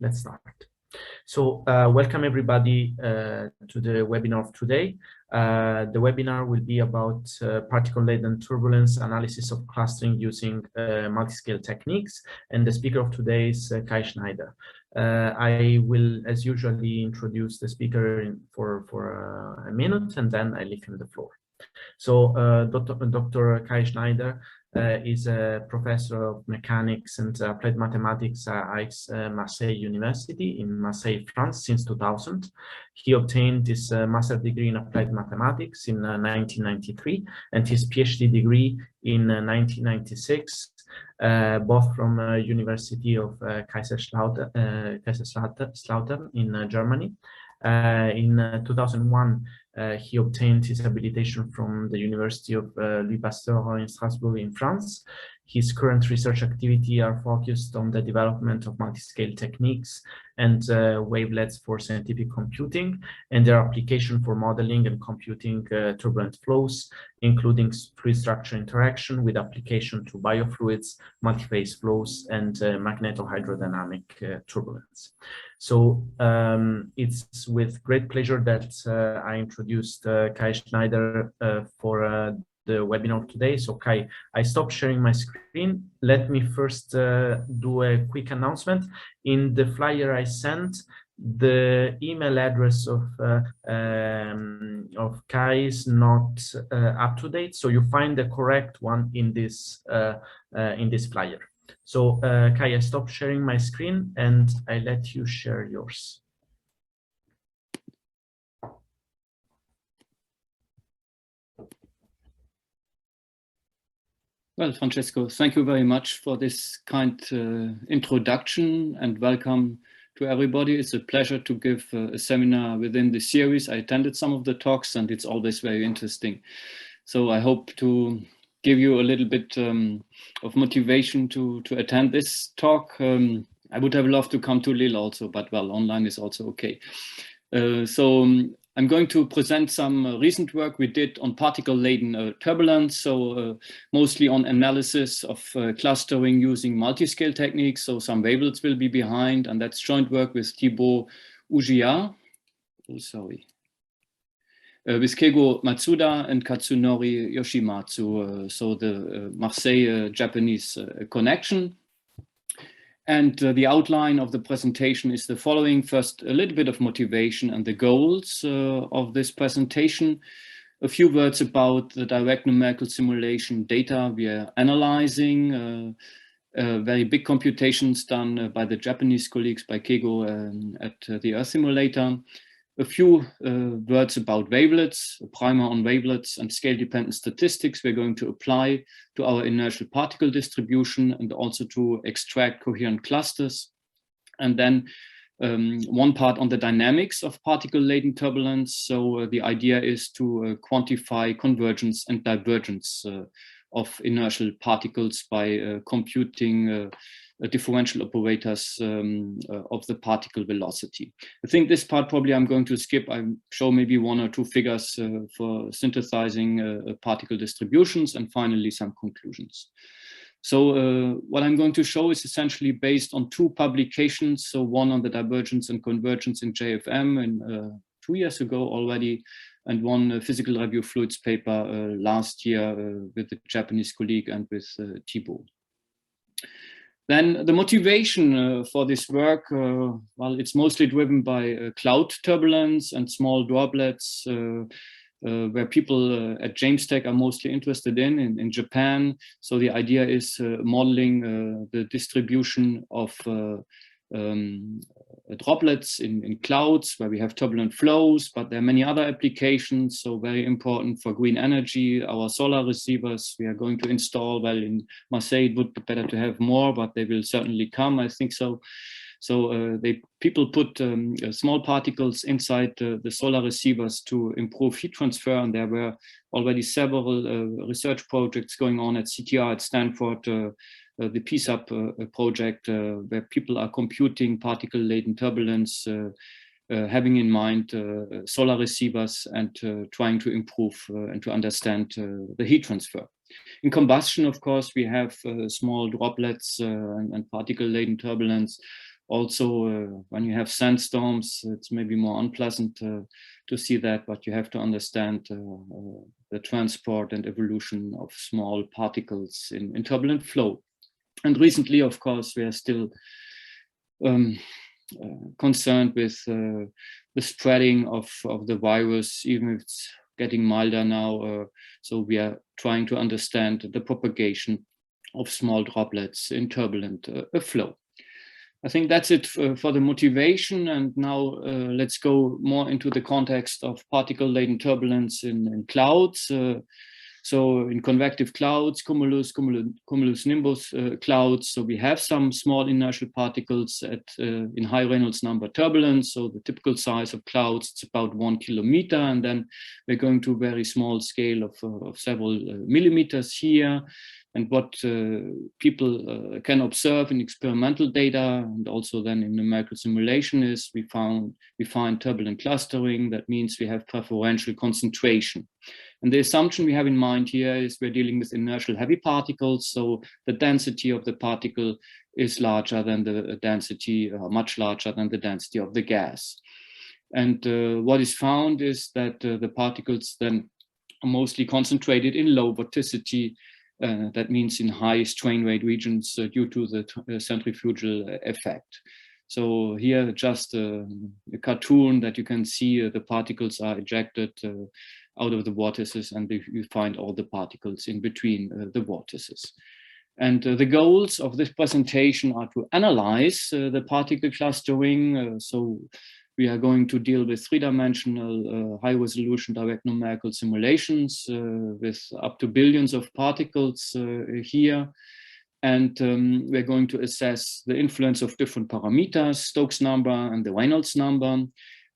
let's start. So welcome everybody to the webinar of today. The webinar will be about particle-laden turbulence analysis of clustering using multiscale techniques, and the speaker of today is Kai Schneider. I will, as usually, introduce the speaker for a minute, and then I leave him the floor. So Dr. Kai Schneider is a professor of mechanics and applied mathematics at Marseille University in Marseille, France since 2000. He obtained his master's degree in applied mathematics in 1993 and his PhD degree in 1996, both from University of Kaiserslautern in Germany. In 2001, he obtained his habilitation from the University of Louis Pasteur in Strasbourg in France. His current research activity are focused on the development of multiscale techniques and wavelets for scientific computing and their application for modeling and computing turbulent flows, including fluid structure interaction with application to biofluids, multiphase flows, and magnetohydrodynamic turbulence. So it's with great pleasure that I introduced Kai Schneider for the webinar today. So Kai, I stopped sharing my screen. Let me first do a quick announcement. In the flyer I sent, the email address of Kai is not up to date, so you find the correct one in this flyer. So Kai, I stopped sharing my screen and I let you share yours. Well, Francesco, thank you very much for this kind introduction and welcome to everybody. It's a pleasure to give a seminar within the series. I attended some of the talks and it's always very interesting. So I hope to give you a little bit of motivation to attend this talk. I would have loved to come to Lille also, but well, online is also okay. I'm going to present some recent work we did on particle-laden turbulence, so mostly on analysis of clustering using multiscale techniques. So some wavelets will be behind, and that's joint work with Thibaut Ujiya, with Keigo Matsuda and Katsunori Yoshimatsu, so the Marseille-Japanese connection. And the outline of the presentation is the following. First, a little bit of motivation and the goals of this presentation. A few words about the direct numerical simulation data we are analyzing. Very big computations done by the Japanese colleagues, by Keigo at the Earth Simulator. A few words about wavelets, a primer on wavelets and scale-dependent statistics we're going to apply to our inertial particle distribution and also to extract coherent clusters. And then one part on the dynamics of particle-laden turbulence. So the idea is to quantify convergence and divergence of inertial particles by computing differential operators of the particle velocity. I think this part probably I'm going to skip. I show maybe one or two figures for synthesizing particle distributions and finally some conclusions. So what I'm going to show is essentially based on two publications. So one on the divergence and convergence in JFM and 2 years ago already, and one physical review fluids paper last year with the Japanese colleague and with Thibaut. Then the motivation for this work, well, it's mostly driven by cloud turbulence and small droplets, where people at JamesTech are mostly interested in Japan. So the idea is modeling the distribution of droplets in clouds where we have turbulent flows, but there are many other applications. So very important for green energy, our solar receivers we are going to install. Well, in Marseille it would be better to have more, but they will certainly come, I think so. So people put small particles inside the solar receivers to improve heat transfer, and there were already several research projects going on at CTR at Stanford, the PSAP project, where people are computing particle-laden turbulence, having in mind solar receivers and trying to improve and to understand the heat transfer. In combustion, of course, we have small droplets and particle-laden turbulence. Also, when you have sandstorms, it's maybe more unpleasant to see that, but you have to understand the transport and evolution of small particles in turbulent flow. And recently, of course, we are still concerned with the spreading of the virus, even if it's getting milder now. So we are trying to understand the propagation of small droplets in turbulent flow. I think that's it for the motivation. And now let's go more into the context of particle-laden turbulence in clouds. So in convective clouds, cumulus nimbus clouds, so we have some small inertial particles in high Reynolds number turbulence. So the typical size of clouds, it's about 1 kilometer. And then we're going to a very small scale of several millimeters here. And what people can observe in experimental data and also then in numerical simulation is we find turbulent clustering. That means we have preferential concentration. And the assumption we have in mind here is we're dealing with inertial heavy particles. So the density of the particle is larger than the density, much larger than the density of the gas. And what is found is that the particles then are mostly concentrated in low vorticity. That means in high strain rate regions due to the centrifugal effect. So here just a cartoon that you can see the particles are ejected out of the vortices, and you find all the particles in between the vortices. And the goals of this presentation are to analyze the particle clustering. So we are going to deal with three-dimensional high-resolution direct numerical simulations with up to billions of particles here. And we're going to assess the influence of different parameters, Stokes number and the Reynolds number,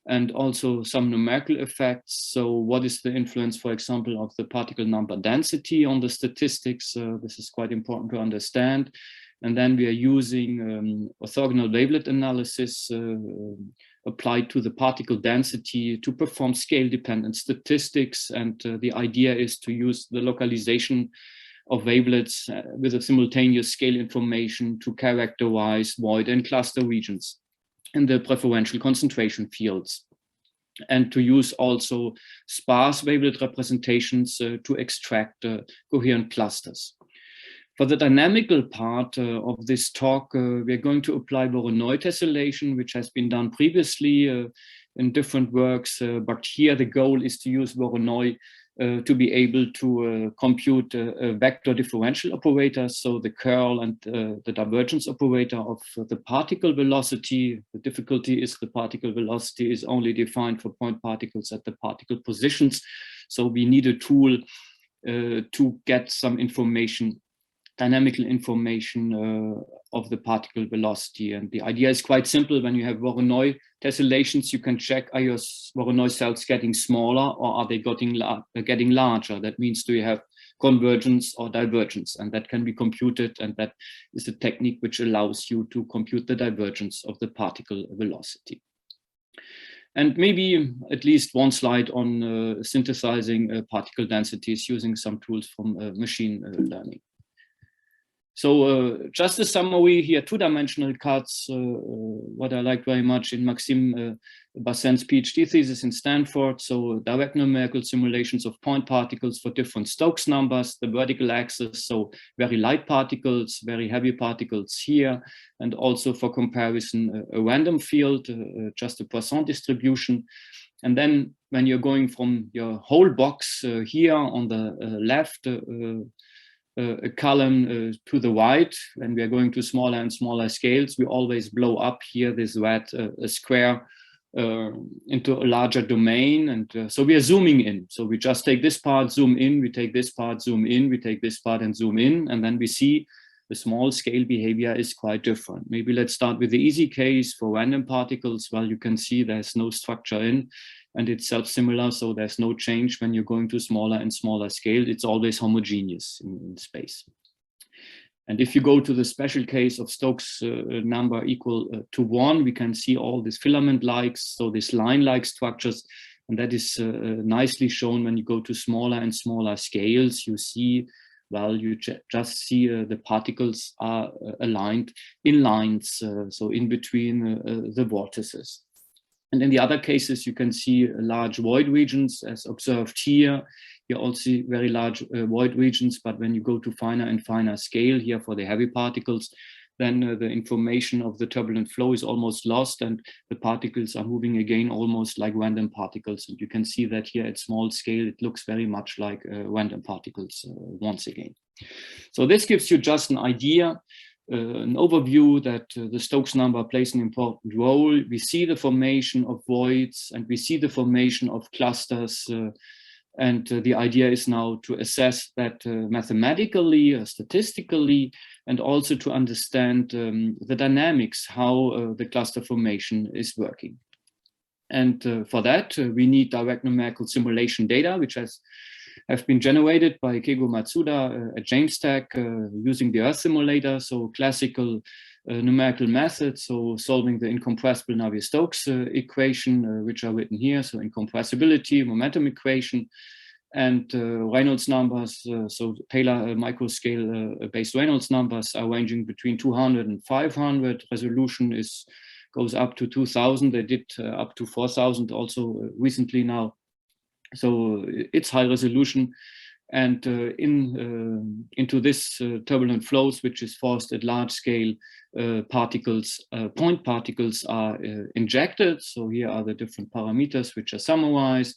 and also some numerical effects. So what is the influence, for example, of the particle number density on the statistics? This is quite important to understand. And then we are using orthogonal wavelet analysis applied to the particle density to perform scale-dependent statistics. And the idea is to use the localization of wavelets with a simultaneous scale information to characterize void and cluster regions in the preferential concentration fields, and to use also sparse wavelet representations to extract coherent clusters. For the dynamical part of this talk, we're going to apply Voronoi tessellation, which has been done previously in different works, but here the goal is to use Voronoi to be able to compute vector differential operators, so the curl and the divergence operator of the particle velocity. The difficulty is the particle velocity is only defined for point particles at the particle positions, so we need a tool to get some information, dynamical information of the particle velocity. And the idea is quite simple. When you have Voronoi tessellations, you can check, are your Voronoi cells getting smaller or are they getting larger? That means, do you have convergence or divergence? And that can be computed, and that is a technique which allows you to compute the divergence of the particle velocity. And maybe at least one slide on synthesizing particle densities using some tools from machine learning. So just a summary here, two-dimensional cuts, what I like very much in Maxime Bassen's PhD thesis in Stanford. So direct numerical simulations of point particles for different Stokes numbers, the vertical axis, so very light particles, very heavy particles here, and also for comparison, a random field, just a Poisson distribution. And then when you're going from your whole box here on the left, a column to the right, when we are going to smaller and smaller scales, we always blow up here this red square into a larger domain. And so we are zooming in. So we just take this part, zoom in, we take this part, zoom in, we take this part and zoom in. And then we see the small scale behavior is quite different. Maybe let's start with the easy case for random particles. Well, you can see there's no structure in, and it's self-similar, so there's no change when you're going to smaller and smaller scale. It's always homogeneous in space. And if you go to the special case of Stokes number equal to 1, we can see all these filament-like, so these line-like structures, and that is nicely shown when you go to smaller and smaller scales. You see well, you just see the particles are aligned in lines, so in between the vortices. And in the other cases, you can see large void regions as observed here. You also see very large void regions, but when you go to finer and finer scale here for the heavy particles, then the information of the turbulent flow is almost lost and the particles are moving again almost like random particles. And you can see that here at small scale, it looks very much like random particles once again. So this gives you just an idea, an overview that the Stokes number plays an important role. We see the formation of voids and we see the formation of clusters. And the idea is now to assess that mathematically, statistically, and also to understand the dynamics, how the cluster formation is working. And for that, we need direct numerical simulation data, which have been generated by Keigo Matsuda at JamesTech using the Earth simulator, so classical numerical methods, so solving the incompressible Navier-Stokes equation, which are written here, so incompressibility, momentum equation, and Reynolds numbers, so Taylor microscale based Reynolds numbers are ranging between 200 and 500. Resolution goes up to 2000. They did up to 4000 also recently now. So it's high resolution. And into this turbulent flows, which is forced at large scale, particles, point particles are injected. So here are the different parameters which are summarized.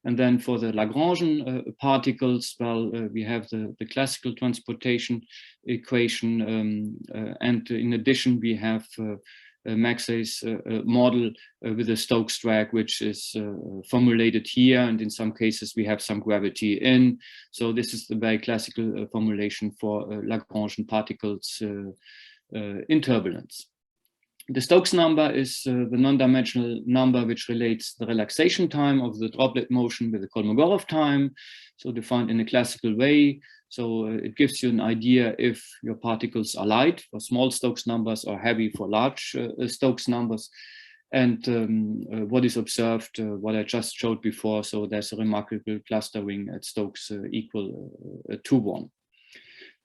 And then for the Lagrangian particles, well, we have the classical transportation equation. And in addition, we have Maxey's model with a Stokes drag, which is formulated here, and in some cases we have some gravity in. So this is the very classical formulation for Lagrangian particles in turbulence. The Stokes number is the non-dimensional number which relates the relaxation time of the droplet motion with the Kolmogorov time, so defined in a classical way. So it gives you an idea if your particles are light for small Stokes numbers or heavy for large Stokes numbers. And what is observed, what I just showed before, so there's a remarkable clustering at Stokes equal to 1.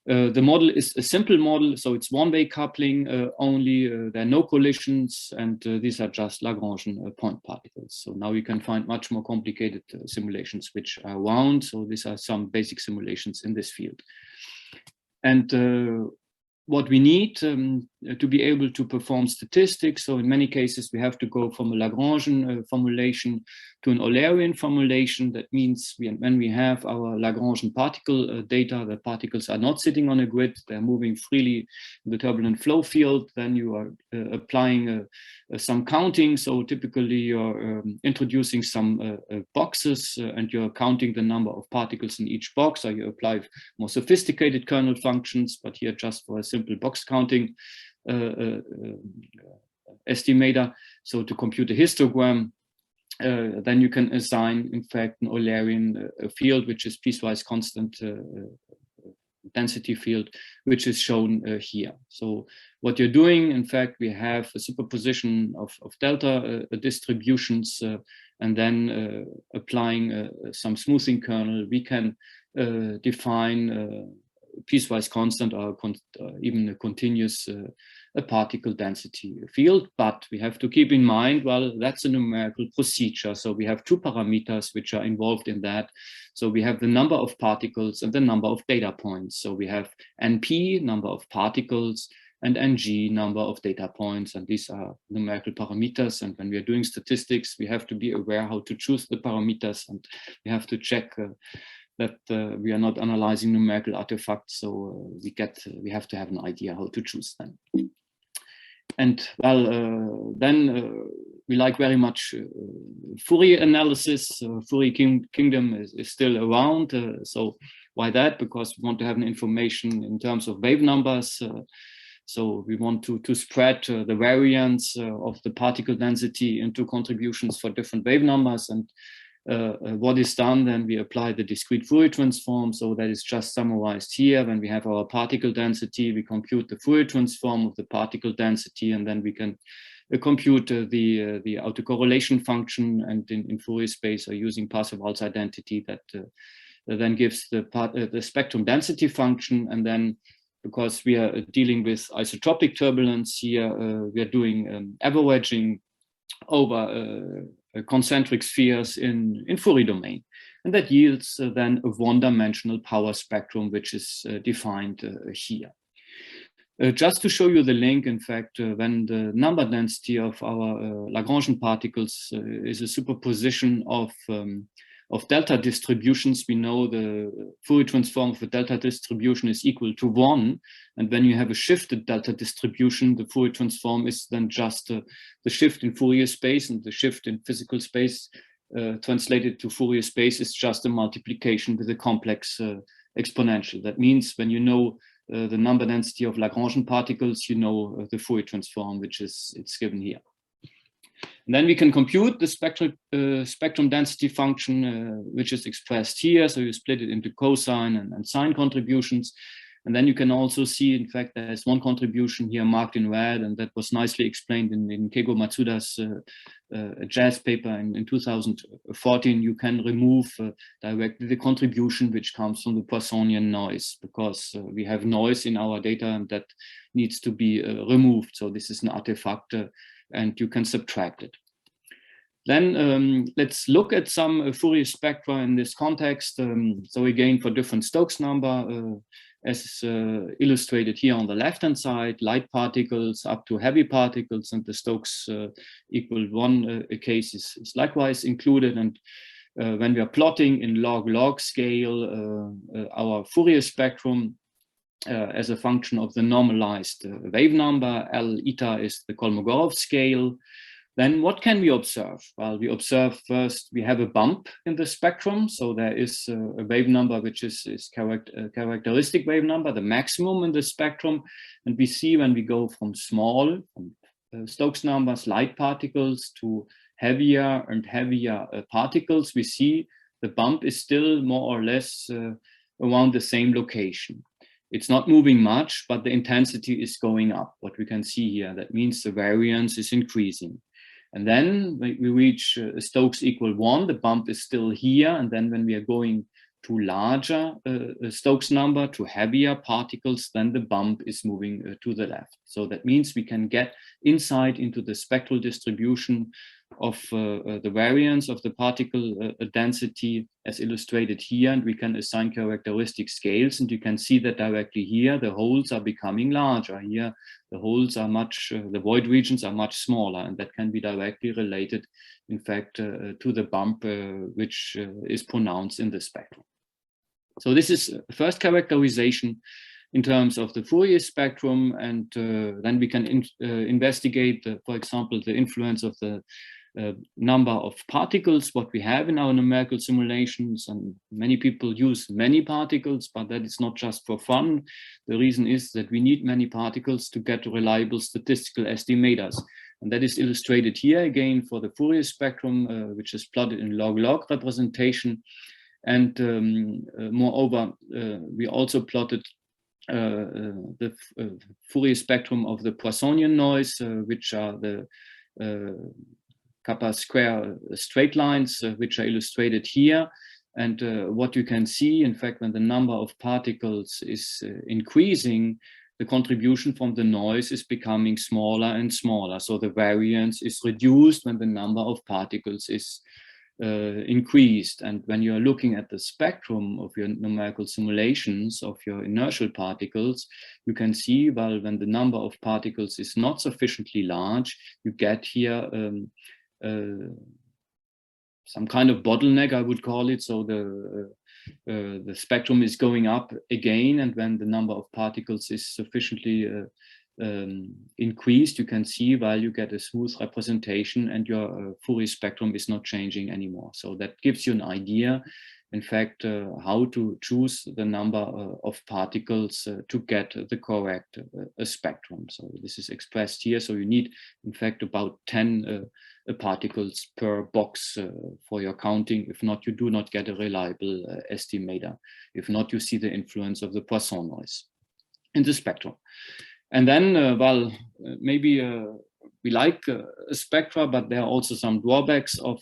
The model is a simple model, so it's one-way coupling only, there are no collisions, and these are just Lagrangian point particles. So now you can find much more complicated simulations which are wound. So these are some basic simulations in this field. And what we need to be able to perform statistics, so in many cases we have to go from a Lagrangian formulation to an Eulerian formulation. That means when we have our Lagrangian particle data, the particles are not sitting on a grid, they're moving freely in the turbulent flow field, then you are applying some counting. So typically you're introducing some boxes and you're counting the number of particles in each box, or you apply more sophisticated kernel functions, but here just for a simple box counting estimator. So to compute a histogram, then you can assign, in fact, an Eulerian field, which is piecewise constant density field, which is shown here. So what you're doing, in fact, we have a superposition of delta distributions, and then applying some smoothing kernel, we can define piecewise constant or even a continuous particle density field. But we have to keep in mind, well, that's a numerical procedure. So we have two parameters which are involved in that. So we have the number of particles and the number of data points. So we have NP, number of particles, and NG, number of data points. And these are numerical parameters. And when we are doing statistics, we have to be aware how to choose the parameters, and we have to check that we are not analyzing numerical artifacts, so we have to have an idea how to choose them. And well, then we like very much Fourier analysis. Fourier kingdom is still around. So why that? Because we want to have an information in terms of wave numbers. So we want to spread the variance of the particle density into contributions for different wave numbers. And what is done, then we apply the discrete Fourier transform. So that is just summarized here. When we have our particle density, we compute the Fourier transform of the particle density, and then we can compute the autocorrelation function. And in Fourier space are using Parseval's identity that then gives the spectrum density function. And then, because we are dealing with isotropic turbulence here, we are doing averaging over concentric spheres in Fourier domain. And that yields then a one-dimensional power spectrum, which is defined here. Just to show you the link, in fact, when the number density of our Lagrangian particles is a superposition of delta distributions, we know the Fourier transform of a delta distribution is equal to 1. And when you have a shifted delta distribution, the Fourier transform is then just the shift in Fourier space, and the shift in physical space translated to Fourier space is just a multiplication with a complex exponential. That means when you know the number density of Lagrangian particles, you know the Fourier transform, which is given here. And then we can compute the spectrum density function, which is expressed here. So you split it into cosine and sine contributions. And then you can also see, in fact, there's one contribution here marked in red, and that was nicely explained in Keigo Matsuda's JAZZ paper in 2014. You can remove directly the contribution which comes from the Poissonian noise, because we have noise in our data and that needs to be removed. So this is an artifact and you can subtract it. Then let's look at some Fourier spectra in this context. So again, for different Stokes number, as illustrated here on the left-hand side, light particles up to heavy particles, and the Stokes equal 1 case is likewise included. And when we are plotting in log-log scale our Fourier spectrum as a function of the normalized wave number, L eta is the Kolmogorov scale, then what can we observe? Well, we observe first, we have a bump in the spectrum. So there is a wave number, which is characteristic wave number, the maximum in the spectrum. And we see when we go from small, Stokes numbers, light particles, to heavier and heavier particles, we see the bump is still more or less around the same location. It's not moving much, but the intensity is going up, what we can see here. That means the variance is increasing. And then we reach Stokes equal 1, the bump is still here. And then when we are going to larger Stokes number, to heavier particles, then the bump is moving to the left. So that means we can get insight into the spectral distribution of the variance of the particle density as illustrated here, and we can assign characteristic scales, and you can see that directly here the holes are becoming larger. Here the holes are the void regions are much smaller, and that can be directly related, in fact, to the bump which is pronounced in the spectrum. So this is first characterization in terms of the Fourier spectrum, and then we can investigate, for example, the influence of the number of particles, what we have in our numerical simulations. And many people use many particles, but that is not just for fun. The reason is that we need many particles to get reliable statistical estimators. And that is illustrated here again for the Fourier spectrum, which is plotted in log-log representation. And moreover, we also plotted the Fourier spectrum of the Poissonian noise, which are the kappa square straight lines, which are illustrated here. And what you can see, in fact, when the number of particles is increasing, the contribution from the noise is becoming smaller and smaller. So the variance is reduced when the number of particles is increased. And when you're looking at the spectrum of your numerical simulations of your inertial particles, you can see, well, when the number of particles is not sufficiently large, you get here some kind of bottleneck, I would call it. So the spectrum is going up again, and when the number of particles is sufficiently increased, you can see, well, you get a smooth representation and your Fourier spectrum is not changing anymore. So that gives you an idea, in fact, how to choose the number of particles to get the correct spectrum. So this is expressed here. So you need, in fact, about 10 particles per box for your counting. If not, you do not get a reliable estimator. If not, you see the influence of the Poisson noise in the spectrum. And then, well, maybe we like spectra, but there are also some drawbacks of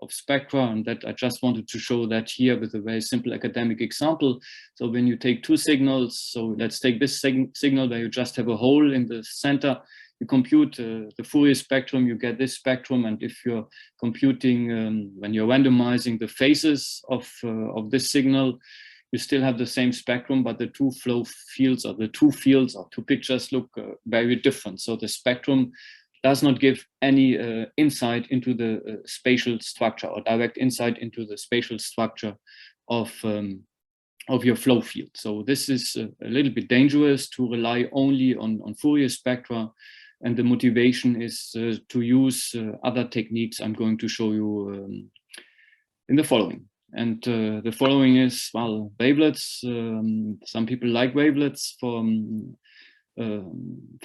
spectra, and that I just wanted to show that here with a very simple academic example. So when you take two signals, so let's take this signal where you just have a hole in the center, you compute the Fourier spectrum, you get this spectrum, and if you're computing, when you're randomizing the phases of this signal, you still have the same spectrum, but the two flow fields or the two fields or two pictures look very different. So the spectrum does not give any insight into the spatial structure or direct insight into the spatial structure of your flow field. So this is a little bit dangerous to rely only on Fourier spectra, and the motivation is to use other techniques I'm going to show you in the following. And the following is, well, wavelets. Some people like wavelets for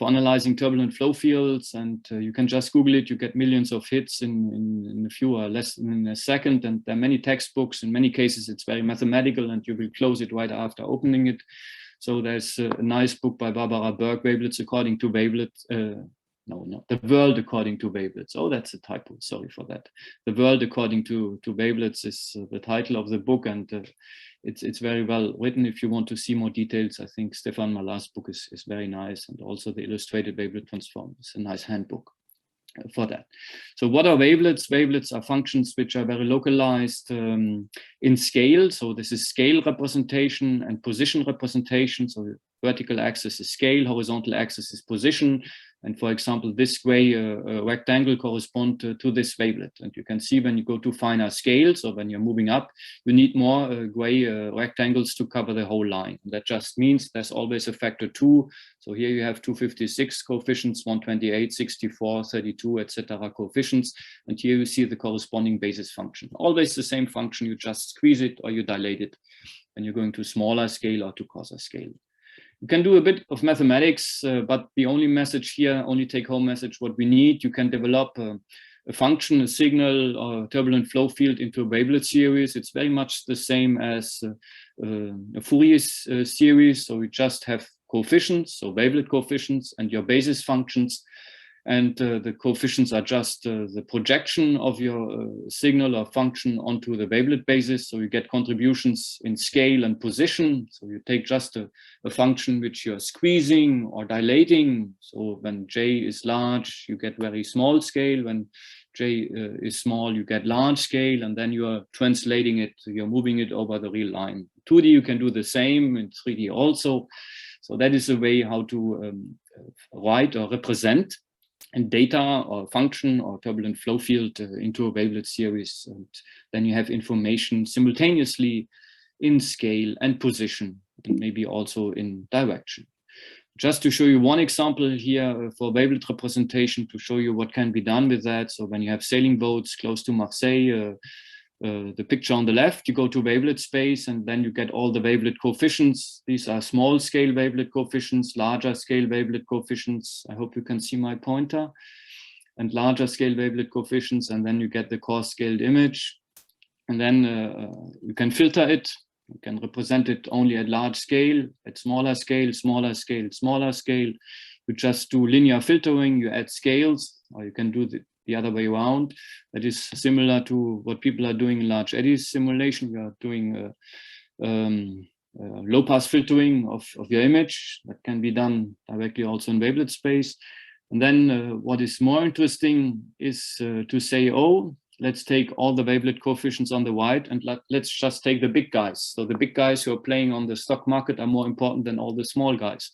analyzing turbulent flow fields, and you can just Google it. You get millions of hits in a few or less than a second, and there are many textbooks. In many cases, it's very mathematical, and you will close it right after opening it. So there's a nice book by Barbara Berg, Wavelets According to Wavelets. No, not The World According to Wavelets. Oh, that's a typo. Sorry for that. The World According to Wavelets is the title of the book, and it's very well written. If you want to see more details, I think Stefan Mallar's book is very nice, and also the Illustrated Wavelet Transform is a nice handbook for that. So what are wavelets? Wavelets are functions which are very localized in scale. So this is scale representation and position representation. So vertical axis is scale, horizontal axis is position. And for example, this gray rectangle corresponds to this wavelet. And you can see when you go to finer scales, or when you're moving up, you need more gray rectangles to cover the whole line. And that just means there's always a factor 2. So here you have 256 coefficients, 128, 64, 32, etc. coefficients. And here you see the corresponding basis function. Always the same function, you just squeeze it or you dilate it when you're going to smaller scale or to coarser scale. You can do a bit of mathematics, but the only message here, only take-home message, what we need, you can develop a function, a signal, or a turbulent flow field into a wavelet series. It's very much the same as a Fourier series. So we just have coefficients, so wavelet coefficients, and your basis functions. And the coefficients are just the projection of your signal or function onto the wavelet basis. So you get contributions in scale and position. So you take just a function which you're squeezing or dilating. So when j is large, you get very small scale. When j is small, you get large scale. And then you are translating it, you're moving it over the real line. 2D, you can do the same, in 3D also. So that is a way how to write or represent and data or function or turbulent flow field into a wavelet series. And then you have information simultaneously in scale and position, and maybe also in direction. Just to show you one example here for wavelet representation, to show you what can be done with that. So when you have sailing boats close to Marseille, the picture on the left, you go to wavelet space, and then you get all the wavelet coefficients. These are small scale wavelet coefficients, larger scale wavelet coefficients. I hope you can see my pointer. And larger scale wavelet coefficients, and then you get the coarse scaled image. And then you can filter it. You can represent it only at large scale, at smaller scale, smaller scale, smaller scale. You just do linear filtering, you add scales, or you can do the other way around. That is similar to what people are doing in large eddies simulation. You are doing low pass filtering of your image. That can be done directly also in wavelet space. And then what is more interesting is to say, oh, let's take all the wavelet coefficients on the right, and let's just take the big guys. So the big guys who are playing on the stock market are more important than all the small guys.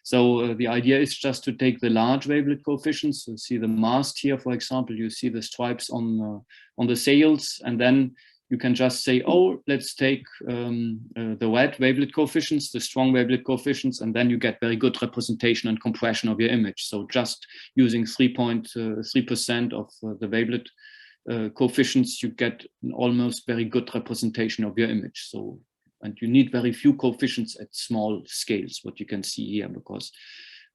So the idea is just to take the large wavelet coefficients. You see the mast here, for example, you see the stripes on the sails, and then you can just say, oh, let's take the red wavelet coefficients, the strong wavelet coefficients, and then you get very good representation and compression of your image. So just using 3.3% of the wavelet coefficients, you get an almost very good representation of your image. So, and you need very few coefficients at small scales, what you can see here, because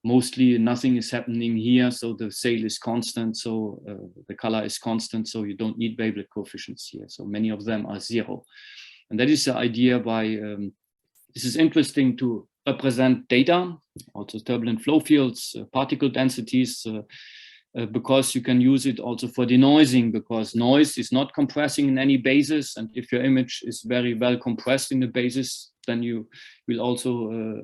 mostly nothing is happening here. So the sail is constant, so the color is constant, so you don't need wavelet coefficients here. So many of them are 0. And that is the idea why this is interesting to represent data, also turbulent flow fields, particle densities, because you can use it also for denoising, because noise is not compressing in any basis. And if your image is very well compressed in the basis, then you will also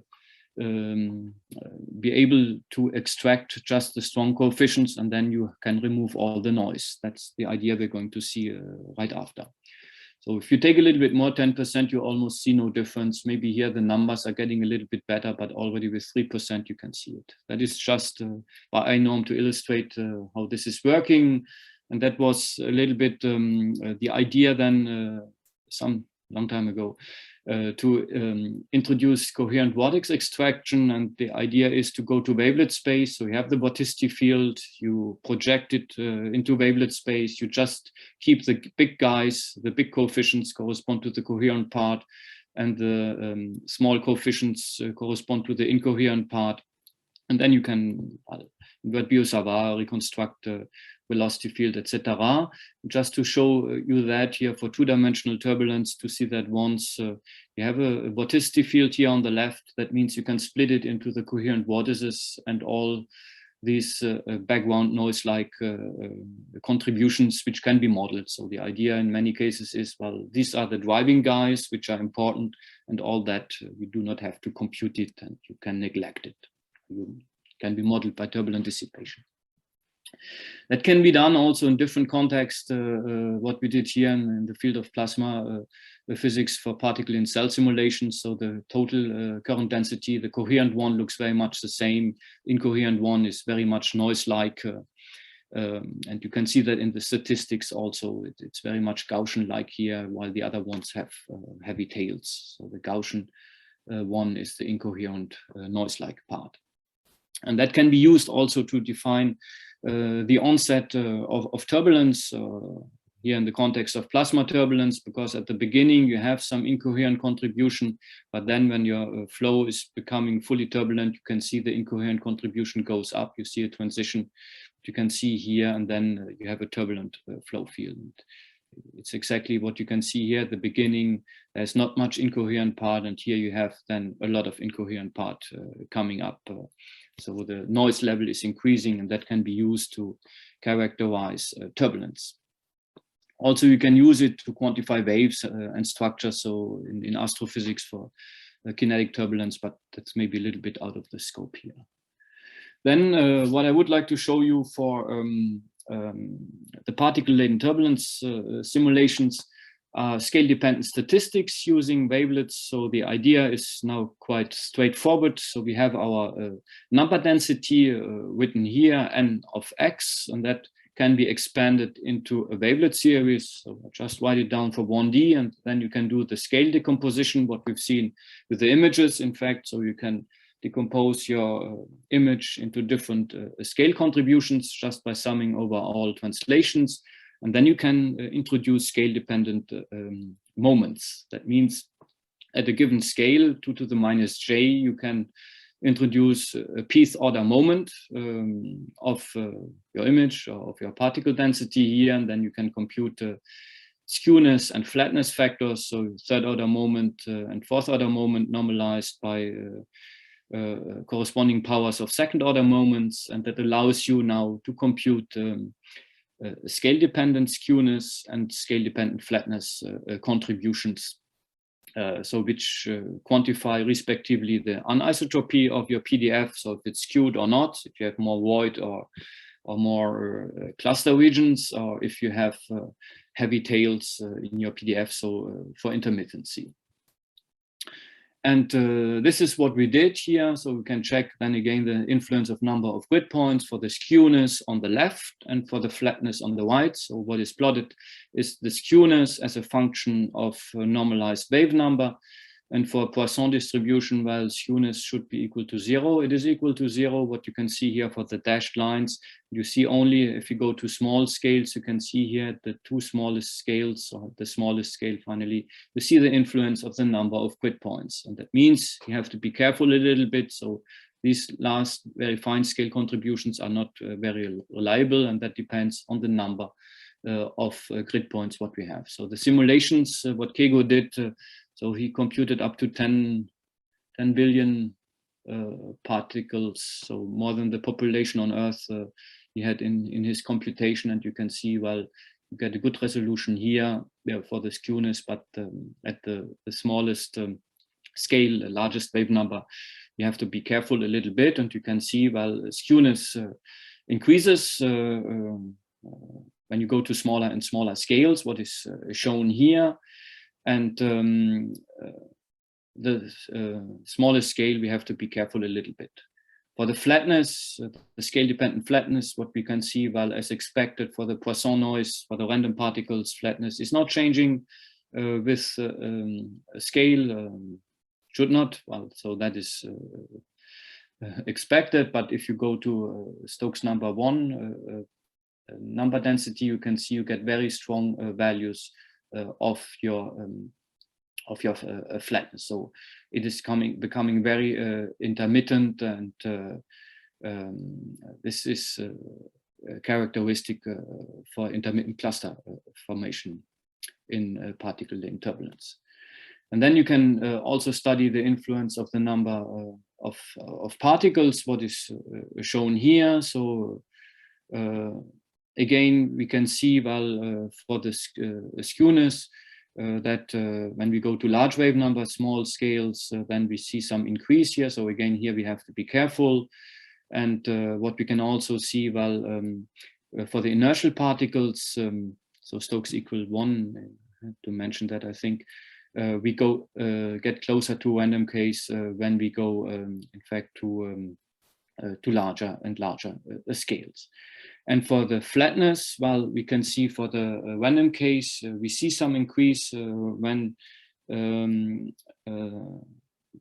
be able to extract just the strong coefficients, and then you can remove all the noise. That's the idea we're going to see right after. So if you take a little bit more, 10%, you almost see no difference. Maybe here the numbers are getting a little bit better, but already with 3% you can see it. That is just by iNorm to illustrate how this is working. And that was a little bit the idea then some long time ago to introduce coherent vortex extraction. And the idea is to go to wavelet space. So you have the vorticity field, you project it into wavelet space, you just keep the big guys, the big coefficients correspond to the coherent part, and the small coefficients correspond to the incoherent part. And then you can invert Biot-Savart, reconstruct velocity field, etc. Just to show you that here for two-dimensional turbulence, to see that once you have a vorticity field here on the left, that means you can split it into the coherent vortices and all these background noise-like contributions which can be modeled. So the idea in many cases is, well, these are the driving guys which are important, and all that you do not have to compute it and you can neglect it. You can be modeled by turbulent dissipation. That can be done also in different contexts. What we did here in the field of plasma physics for particle in cell simulations. So the total current density, the coherent one looks very much the same. Incoherent one is very much noise-like. And you can see that in the statistics also. It's very much Gaussian-like here, while the other ones have heavy tails. So the Gaussian one is the incoherent noise-like part. And that can be used also to define the onset of turbulence here in the context of plasma turbulence, because at the beginning you have some incoherent contribution, but then when your flow is becoming fully turbulent, you can see the incoherent contribution goes up. You see a transition you can see here, and then you have a turbulent flow field. It's exactly what you can see here at the beginning. There's not much incoherent part, and here you have then a lot of incoherent part coming up. So the noise level is increasing, and that can be used to characterize turbulence. Also, you can use it to quantify waves and structures, so in astrophysics for kinetic turbulence, but that's maybe a little bit out of the scope here. Then what I would like to show you for the particle-laden turbulence simulations are scale-dependent statistics using wavelets. So the idea is now quite straightforward. So we have our number density written here, n of x, and that can be expanded into a wavelet series. So I just write it down for 1D, and then you can do the scale decomposition, what we've seen with the images, in fact. So you can decompose your image into different scale contributions just by summing over all translations. And then you can introduce scale-dependent moments. That means at a given scale, 2 to the minus j, you can introduce a pth order moment of your image or of your particle density here, and then you can compute skewness and flatness factors, so third order moment and fourth order moment normalized by corresponding powers of second order moments, and that allows you now to compute scale-dependent skewness and scale-dependent flatness contributions, so which quantify respectively the anisotropy of your PDF, so if it's skewed or not, if you have more void or more cluster regions, or if you have heavy tails in your PDF, so for intermittency. And this is what we did here. So we can check then again the influence of number of grid points for the skewness on the left and for the flatness on the right. So what is plotted is the skewness as a function of normalized wave number. And for Poisson distribution, well, skewness should be equal to 0. It is equal to 0. What you can see here for the dashed lines, you see only if you go to small scales, you can see here the two smallest scales, or the smallest scale finally, you see the influence of the number of grid points. And that means you have to be careful a little bit. So these last very fine scale contributions are not very reliable, and that depends on the number of grid points what we have. So the simulations, what Kego did, so he computed up to 10 billion particles, so more than the population on Earth he had in his computation, and you can see, well, you get a good resolution here for the skewness, but at the smallest scale, the largest wave number, you have to be careful a little bit, and you can see, well, skewness increases when you go to smaller and smaller scales, what is shown here. And the smallest scale, we have to be careful a little bit. For the flatness, the scale-dependent flatness, what we can see, well, as expected for the Poisson noise, for the random particles, flatness is not changing with a scale, should not. Well, so that is expected. But if you go to Stokes number 1, number density, you can see you get very strong values of your flatness. So it is becoming very intermittent, and this is characteristic for intermittent cluster formation in particle-laden turbulence. And then you can also study the influence of the number of particles, what is shown here. So again, we can see, well, for the skewness, that when we go to large wave numbers, small scales, then we see some increase here. So again, here we have to be careful. And what we can also see, well, for the inertial particles, so Stokes equal 1, I have to mention that, I think, we go get closer to random case when we go, in fact, to larger and larger scales. And for the flatness, well, we can see for the random case, we see some increase when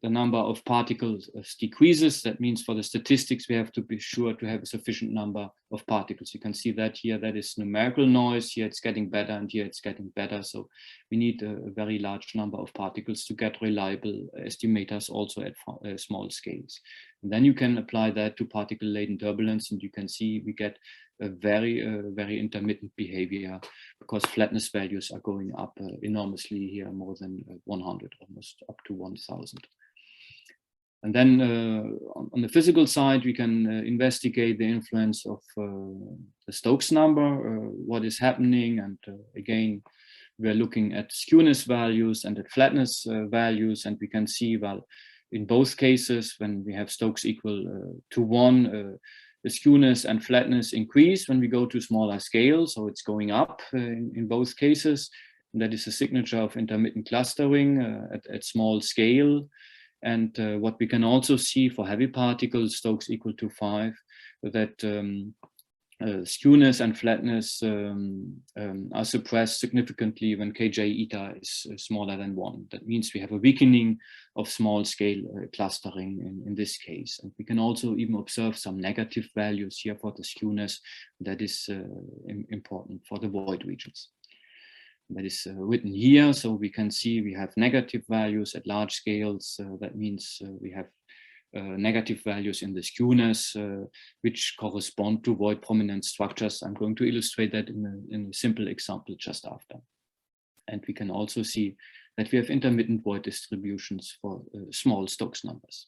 the number of particles decreases. That means for the statistics, we have to be sure to have a sufficient number of particles. You can see that here, that is numerical noise. Here it's getting better, and here it's getting better. So we need a very large number of particles to get reliable estimators also at small scales. And then you can apply that to particle-laden turbulence, and you can see we get a very intermittent behavior, because flatness values are going up enormously here, more than 100, almost up to 1000. And then on the physical side, we can investigate the influence of the Stokes number, what is happening. And again, we're looking at skewness values and at flatness values, and we can see, well, in both cases, when we have Stokes equal to 1, the skewness and flatness increase when we go to smaller scales. So it's going up in both cases. And that is a signature of intermittent clustering at small scale. And what we can also see for heavy particles, Stokes equal to 5, that skewness and flatness are suppressed significantly when kj eta is smaller than 1. That means we have a weakening of small scale clustering in this case. And we can also even observe some negative values here for the skewness. That is important for the void regions. That is written here. So we can see we have negative values at large scales. That means we have negative values in the skewness, which correspond to void prominent structures. I'm going to illustrate that in a simple example just after. And we can also see that we have intermittent void distributions for small Stokes numbers,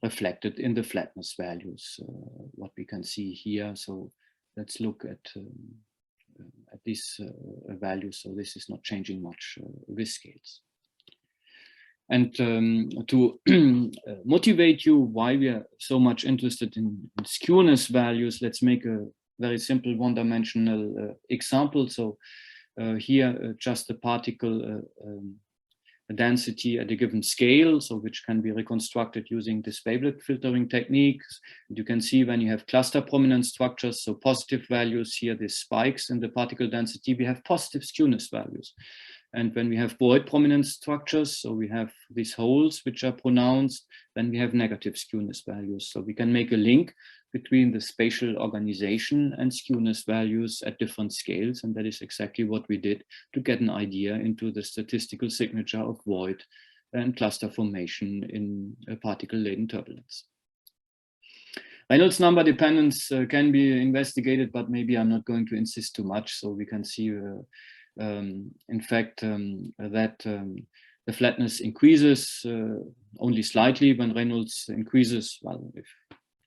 reflected in the flatness values, what we can see here. So let's look at these values. So this is not changing much with scales. And to motivate you why we are so much interested in skewness values, let's make a very simple one-dimensional example. So here, just the particle density at a given scale, so which can be reconstructed using this Wavelet filtering techniques. You can see when you have cluster prominent structures, so positive values here, these spikes in the particle density, we have positive skewness values. And when we have void prominent structures, so we have these holes which are pronounced, then we have negative skewness values. So we can make a link between the spatial organization and skewness values at different scales. And that is exactly what we did to get an idea into the statistical signature of void and cluster formation in particle-laden turbulence. Reynolds number dependence can be investigated, but maybe I'm not going to insist too much. So we can see in fact, that the flatness increases only slightly when Reynolds increases. Well, if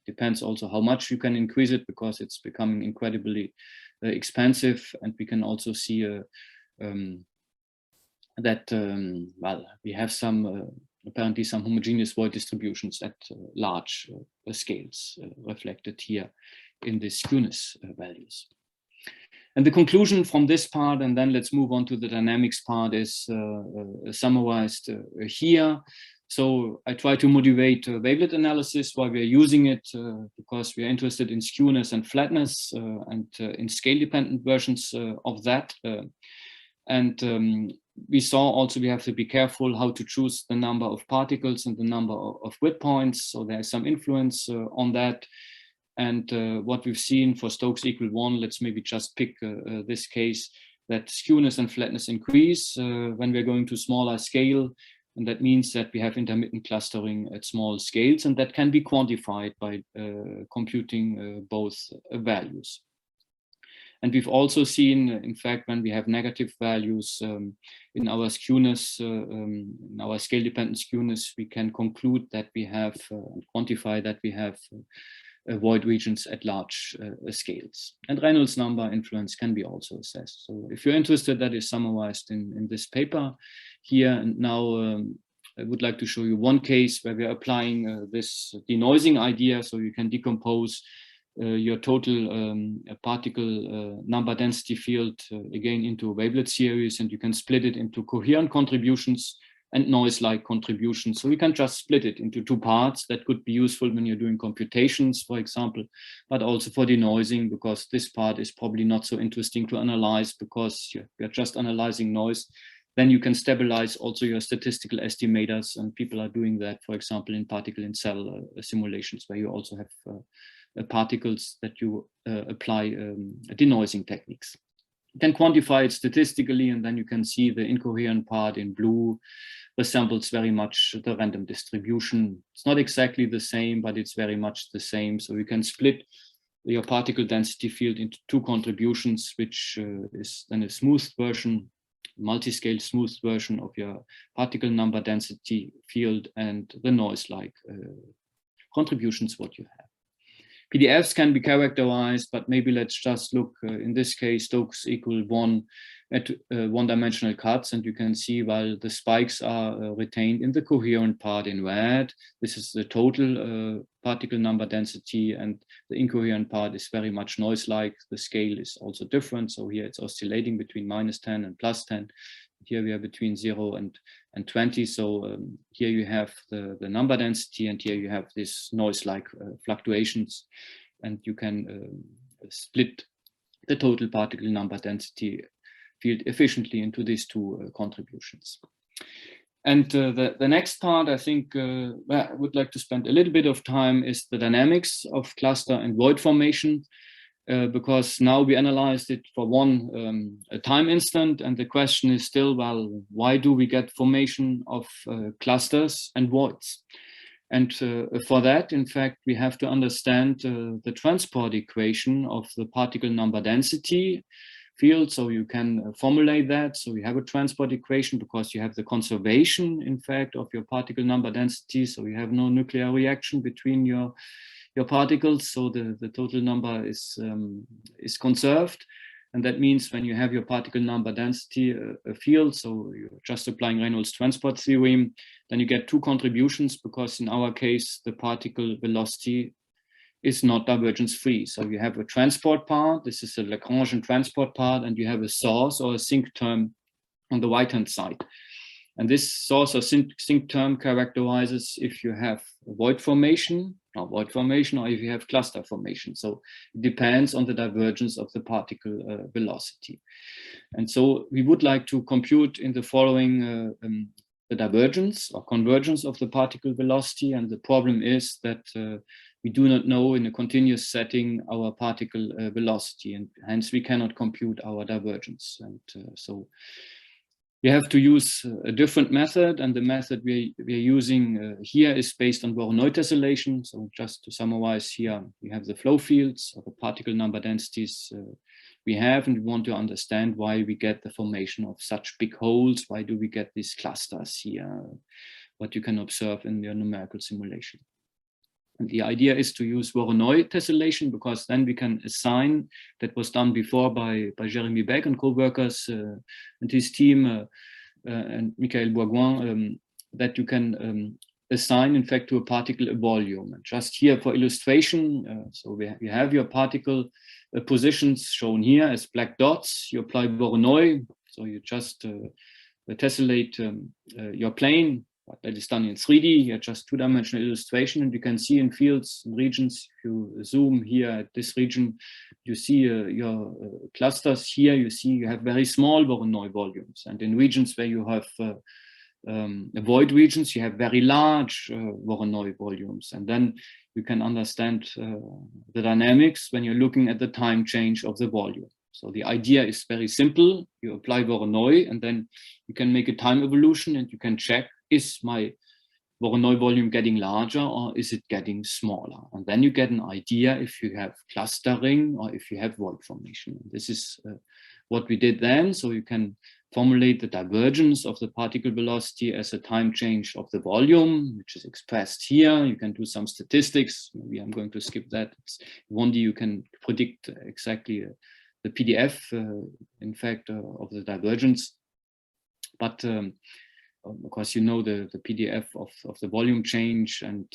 Depends also how much you can increase it, because it's becoming incredibly expensive. And we can also see that well, we have some apparently some homogeneous void distributions at large scales reflected here in the skewness values. And the conclusion from this part, and then let's move on to the dynamics part, is summarized here. So I try to motivate wavelet analysis, why we are using it, because we are interested in skewness and flatness and in scale-dependent versions of that. We saw also we have to be careful how to choose the number of particles and the number of grid points. So there is some influence on that. And what we've seen for Stokes equal 1, let's maybe just pick this case, that skewness and flatness increase when we're going to smaller scale. And that means that we have intermittent clustering at small scales, and that can be quantified by computing both values. And we've also seen, in fact, when we have negative values in our skewness, in our scale-dependent skewness, we can conclude that we have, quantify that we have void regions at large scales. And Reynolds number influence can be also assessed. So if you're interested, that is summarized in this paper here. And now I would like to show you one case where we're applying this denoising idea. So you can decompose your total particle number density field again into a wavelet series, and you can split it into coherent contributions and noise-like contributions. So we can just split it into two parts. That could be useful when you're doing computations, for example, but also for denoising, because this part is probably not so interesting to analyze, because you're just analyzing noise. Then you can stabilize also your statistical estimators, and people are doing that, for example, in particle-in-cell simulations, where you also have particles that you apply denoising techniques. You can quantify it statistically, and then you can see the incoherent part in blue resembles very much the random distribution. It's not exactly the same, but it's very much the same. So you can split your particle density field into two contributions, which is then a smooth version, multiscale smooth version of your particle number density field, and the noise-like contributions what you have. PDFs can be characterized, but maybe let's just look in this case, Stokes equal 1 at one-dimensional cuts, and you can see while the spikes are retained in the coherent part in red, this is the total particle number density, and the incoherent part is very much noise-like. The scale is also different, so here it's oscillating between -10 and +10. Here we are between 0 and 20. So here you have the number density, and here you have this noise-like fluctuations, and you can split the total particle number density field efficiently into these two contributions. And the next part, I think I would like to spend a little bit of time, is the dynamics of cluster and void formation. Because now we analyzed it for one time instant, and the question is still, well, why do we get formation of clusters and voids? And for that, in fact, we have to understand the transport equation of the particle number density field. So you can formulate that. So you have a transport equation because you have the conservation, in fact, of your particle number density. So you have no nuclear reaction between your particles, so the total number is conserved. And that means when you have your particle number density field, so you're just applying Reynolds transport theorem, then you get two contributions, because in our case, the particle velocity is not divergence free. So you have a transport part, this is a Lagrangian transport part, and you have a source or a sink term on the right-hand side. And this source or sink term characterizes if you have a void formation, or if you have cluster formation. So it depends on the divergence of the particle velocity. And so we would like to compute in the following the divergence or convergence of the particle velocity. And the problem is that we do not know in a continuous setting our particle velocity, and hence we cannot compute our divergence. And so we have to use a different method, and the method we're using here is based on Voronoi tessellation. So just to summarize here, we have the flow fields or the particle number densities we have, and we want to understand why we get the formation of such big holes. Why do we get these clusters here? What you can observe in your numerical simulation. And the idea is to use Voronoi tessellation, because then we can assign, that was done before by Jeremy Beck and co-workers and his team and Michael Bourgoin, that you can assign, in fact, to a particle a volume. And just here for illustration, so you have your particle positions shown here as black dots. You apply Voronoi, so you just tessellate your plane. That is done in 3D, here just two-dimensional illustration, and you can see in fields and regions. If you zoom here at this region, you see your clusters here. You see you have very small Voronoi volumes, and in regions where you have void regions, you have very large Voronoi volumes, and then you can understand the dynamics when you're looking at the time change of the volume. So the idea is very simple. You apply Voronoi, and then you can make a time evolution, and you can check, is my Voronoi volume getting larger or is it getting smaller? And then you get an idea if you have clustering or if you have void formation. This is what we did then. So you can formulate the divergence of the particle velocity as a time change of the volume, which is expressed here. You can do some statistics. Maybe I'm going to skip that. It's 1D, you can predict exactly the PDF, in fact, of the divergence. But because you know the PDF of the volume change, and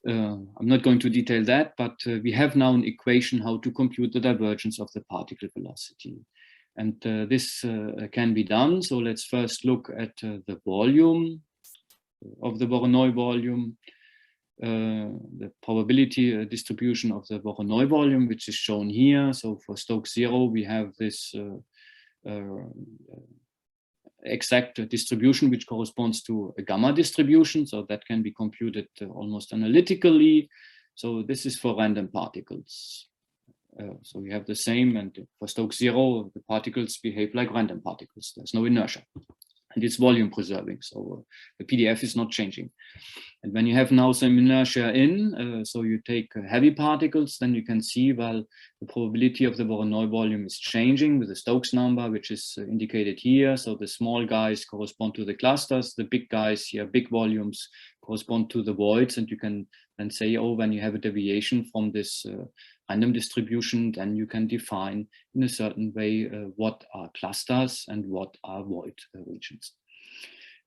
I'm not going to detail that, but we have now an equation how to compute the divergence of the particle velocity. And this can be done. So let's first look at the volume of the Voronoi volume, the probability distribution of the Voronoi volume, which is shown here. So for Stokes 0, we have this exact distribution, which corresponds to a gamma distribution. So that can be computed almost analytically. So this is for random particles. So we have the same, and for Stokes 0, the particles behave like random particles. There's no inertia, and it's volume preserving. So the PDF is not changing. And when you have now some inertia in, so you take heavy particles, then you can see, well, the probability of the Voronoi volume is changing with the Stokes number, which is indicated here. So the small guys correspond to the clusters, the big guys here, big volumes, correspond to the voids. And you can then say, oh, when you have a deviation from this random distribution, then you can define in a certain way what are clusters and what are void regions.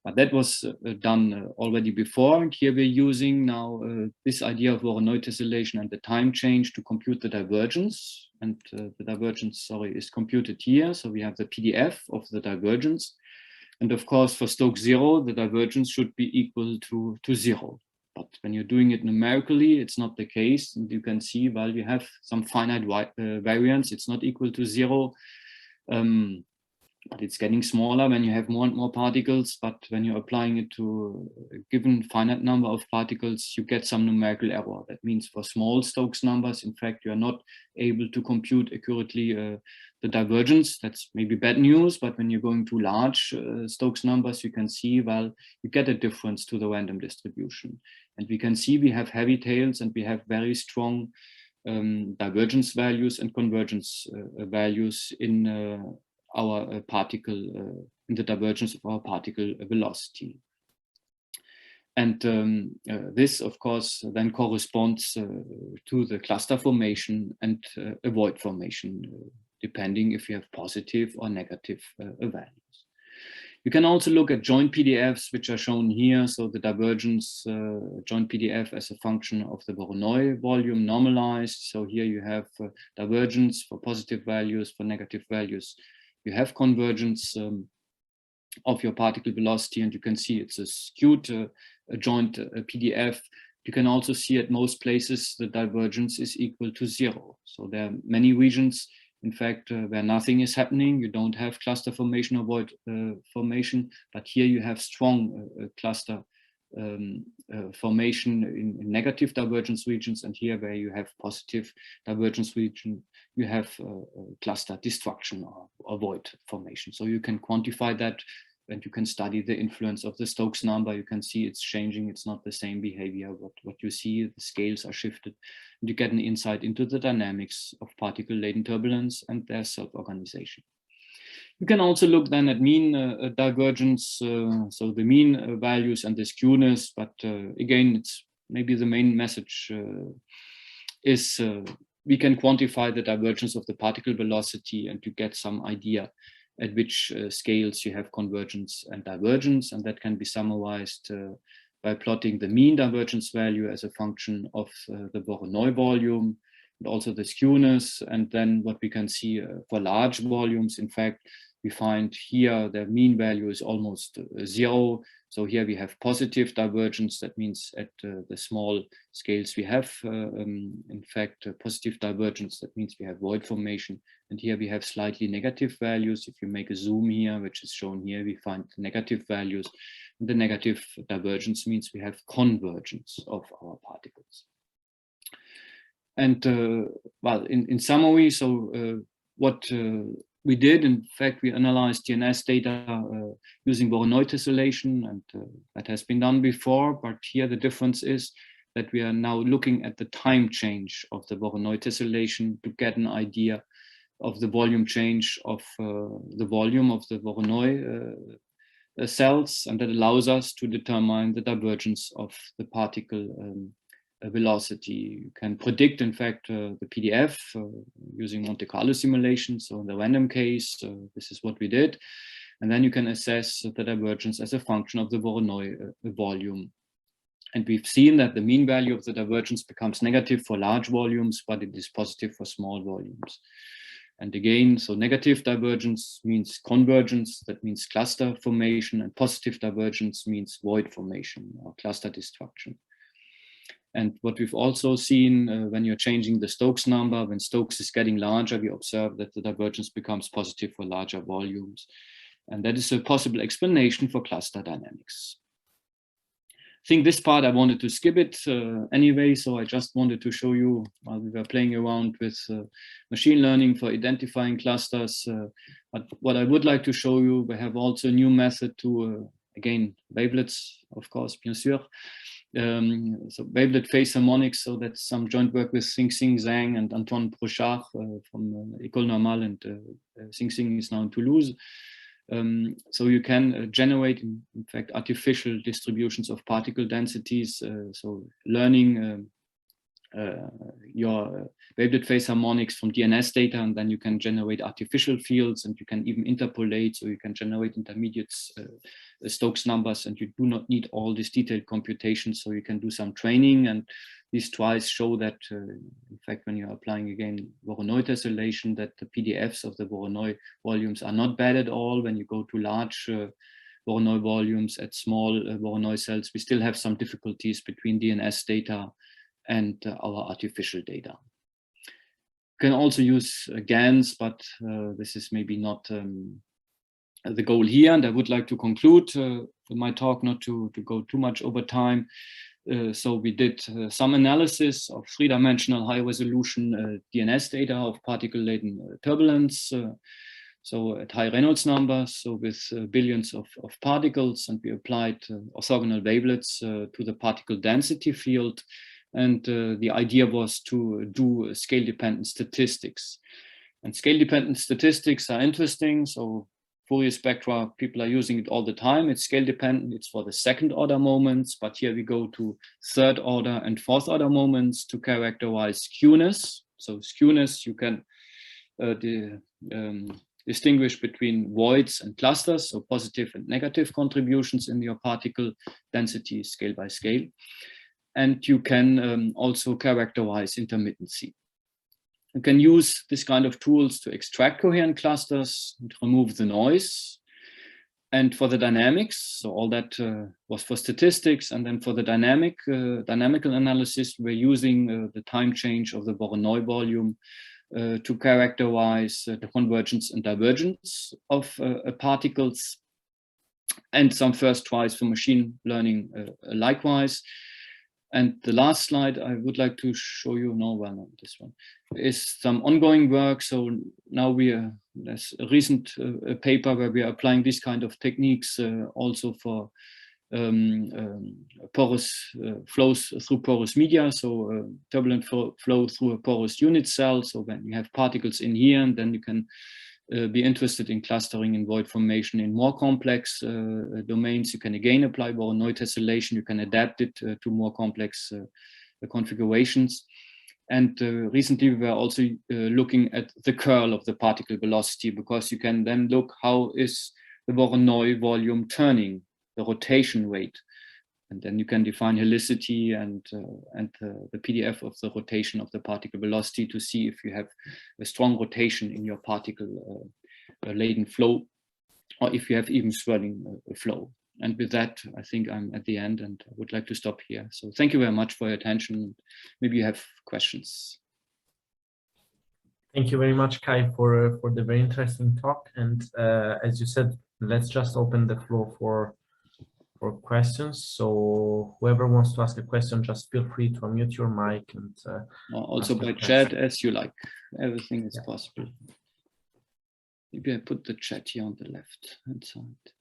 But that was done already before, and here we're using now this idea of Voronoi tessellation and the time change to compute the divergence. And the divergence, sorry, is computed here. So we have the PDF of the divergence. And of course, for Stokes 0, the divergence should be equal to 0. But when you're doing it numerically, it's not the case. And you can see, well, you have some finite variance. It's not equal to 0. But it's getting smaller when you have more and more particles. But when you're applying it to a given finite number of particles, you get some numerical error. That means for small Stokes numbers, in fact, you are not able to compute accurately the divergence. That's maybe bad news. But when you're going to large Stokes numbers, you can see, well, you get a difference to the random distribution. And we can see we have heavy tails and we have very strong divergence values and convergence values in our particle, in the divergence of our particle velocity. And this, of course, then corresponds to the cluster formation and a void formation, depending if you have positive or negative values. You can also look at joint PDFs, which are shown here. So the divergence joint PDF as a function of the Voronoi volume normalized. So here you have divergence for positive values, for negative values. You have convergence of your particle velocity, and you can see it's a skewed joint PDF. You can also see at most places the divergence is equal to 0. So there are many regions, in fact, where nothing is happening. You don't have cluster formation or void formation, but here you have strong cluster formation in negative divergence regions, and here where you have positive divergence region, you have cluster destruction or void formation. So you can quantify that, and you can study the influence of the Stokes number. You can see it's changing. It's not the same behavior. What you see, the scales are shifted. And you get an insight into the dynamics of particle-laden turbulence and their self-organization. You can also look then at mean divergence, so the mean values and the skewness, but again, it's maybe the main message is we can quantify the divergence of the particle velocity and to get some idea at which scales you have convergence and divergence, and that can be summarized by plotting the mean divergence value as a function of the Voronoi volume and also the skewness. And then what we can see for large volumes, in fact, we find here the mean value is almost 0. So here we have positive divergence. That means at the small scales we have, in fact, positive divergence. That means we have void formation. And here we have slightly negative values. If you make a zoom here, which is shown here, we find negative values. And the negative divergence means we have convergence of our particles. And well, in summary, so what we did, in fact, we analyzed DNS data using Voronoi tessellation, and that has been done before, but here the difference is that we are now looking at the time change of the Voronoi tessellation to get an idea of the volume change of the volume of the Voronoi cells, and that allows us to determine the divergence of the particle velocity. You can predict, in fact, the PDF using Monte Carlo simulation. So in the random case, this is what we did. And then you can assess the divergence as a function of the Voronoi volume. And we've seen that the mean value of the divergence becomes negative for large volumes, but it is positive for small volumes. And again, so negative divergence means convergence, that means cluster formation, and positive divergence means void formation or cluster destruction. And what we've also seen when you're changing the Stokes number, when Stokes is getting larger, we observe that the divergence becomes positive for larger volumes. And that is a possible explanation for cluster dynamics. I think this part I wanted to skip it anyway, so I just wanted to show you while we were playing around with machine learning for identifying clusters. But what I would like to show you, we have also a new method to, again, wavelets, of course, bien sûr. So wavelet phase harmonics, so that's some joint work with Xing Zhang and Antoine Brochard from École Normale, and Xing is now in Toulouse. So you can generate, in fact, artificial distributions of particle densities. So learning your wavelet phase harmonics from DNS data, and then you can generate artificial fields, and you can even interpolate, so you can generate intermediates, Stokes numbers, and you do not need all this detailed computation, so you can do some training. And these trials show that, in fact, when you're applying again Voronoi tessellation, that the PDFs of the Voronoi volumes are not bad at all. When you go to large Voronoi volumes at small Voronoi cells, we still have some difficulties between DNS data and our artificial data. You can also use GANs, but this is maybe not the goal here. And I would like to conclude my talk, not to go too much over time. So we did some analysis of three-dimensional high-resolution DNS data of particle-laden turbulence. So at high Reynolds numbers, so with billions of particles, and we applied orthogonal wavelets to the particle density field. And the idea was to do scale-dependent statistics. And scale-dependent statistics are interesting. So Fourier spectra, people are using it all the time. It's scale-dependent. It's for the second-order moments. But here we go to third-order and fourth-order moments to characterize skewness. So skewness, you can distinguish between voids and clusters, so positive and negative contributions in your particle density scale by scale. And you can also characterize intermittency. You can use this kind of tools to extract coherent clusters and remove the noise. And for the dynamics, so all that was for statistics. And then for the dynamical analysis, we're using the time change of the Voronoi volume to characterize the convergence and divergence of particles. And some first tries for machine learning likewise. And the last slide I would like to show you, this one, is some ongoing work. So now there's a recent paper where we are applying this kind of techniques also for porous flows through porous media. So turbulent flow through a porous unit cell. So when you have particles in here, and then you can be interested in clustering and void formation in more complex domains, you can again apply Voronoi tessellation. You can adapt it to more complex configurations. And recently we were also looking at the curl of the particle velocity, because you can then look how is the Voronoi volume turning, the rotation rate. And then you can define helicity and the PDF of the rotation of the particle velocity to see if you have a strong rotation in your particle-laden flow, or if you have even swirling flow. And with that, I think I'm at the end and I would like to stop here. So thank you very much for your attention. Maybe you have questions. Thank you very much, Kai, for the very interesting talk. And as you said, let's just open the floor for questions. So whoever wants to ask a question, just feel free to unmute your mic and also by chat as you like. Everything is possible. Maybe I put the chat here on the left hand side.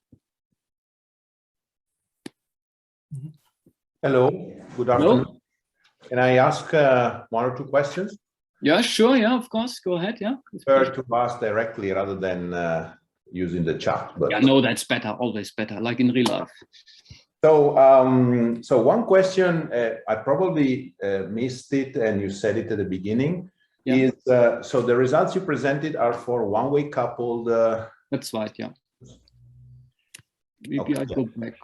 Hello, good afternoon. Hello. Can I ask one or two questions? Yeah, sure. Yeah, of course. Go ahead. Yeah. Prefer to ask directly rather than using the chat. But yeah, no, that's better. Always better, like in real life. So, so one question, I probably missed it, and you said it at the beginning. Yeah. Is so the results you presented are for one-way coupled. That's right. Yeah. Maybe okay, I go back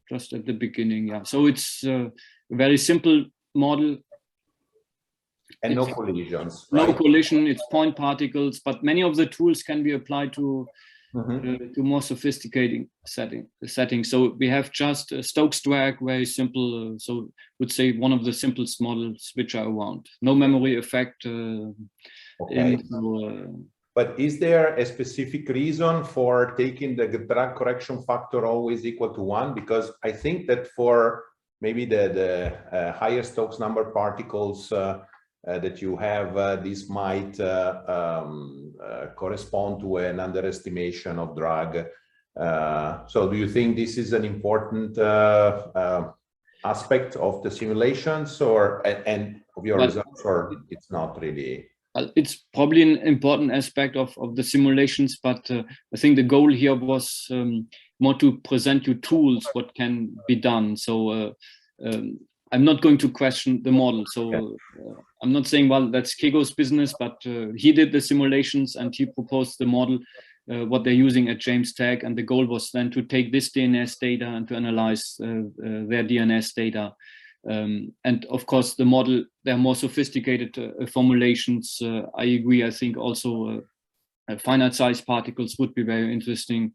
just at the beginning. Yeah. So it's a very simple model. And no collisions. Right? No collision. It's point particles, but many of the tools can be applied to to more sophisticated settings. So we have just a Stokes drag, very simple. So would say one of the simplest models which are around. No memory effect. Okay. But is there a specific reason for taking the drag correction factor always equal to 1? Because I think that for maybe the higher Stokes number particles that you have, this might correspond to an underestimation of drag. So do you think this is an important aspect of the simulations and of your results, or it's not really? It's probably an important aspect of the simulations, but I think the goal here was more to present you tools, what can be done. So I'm not going to question the model. So I'm not saying, well, that's Kego's business, but he did the simulations and he proposed the model, what they're using at James Tech. And the goal was then to take this DNS data and to analyze their DNS data. And of course, the model, there are more sophisticated formulations. I agree. I think also finite size particles would be very interesting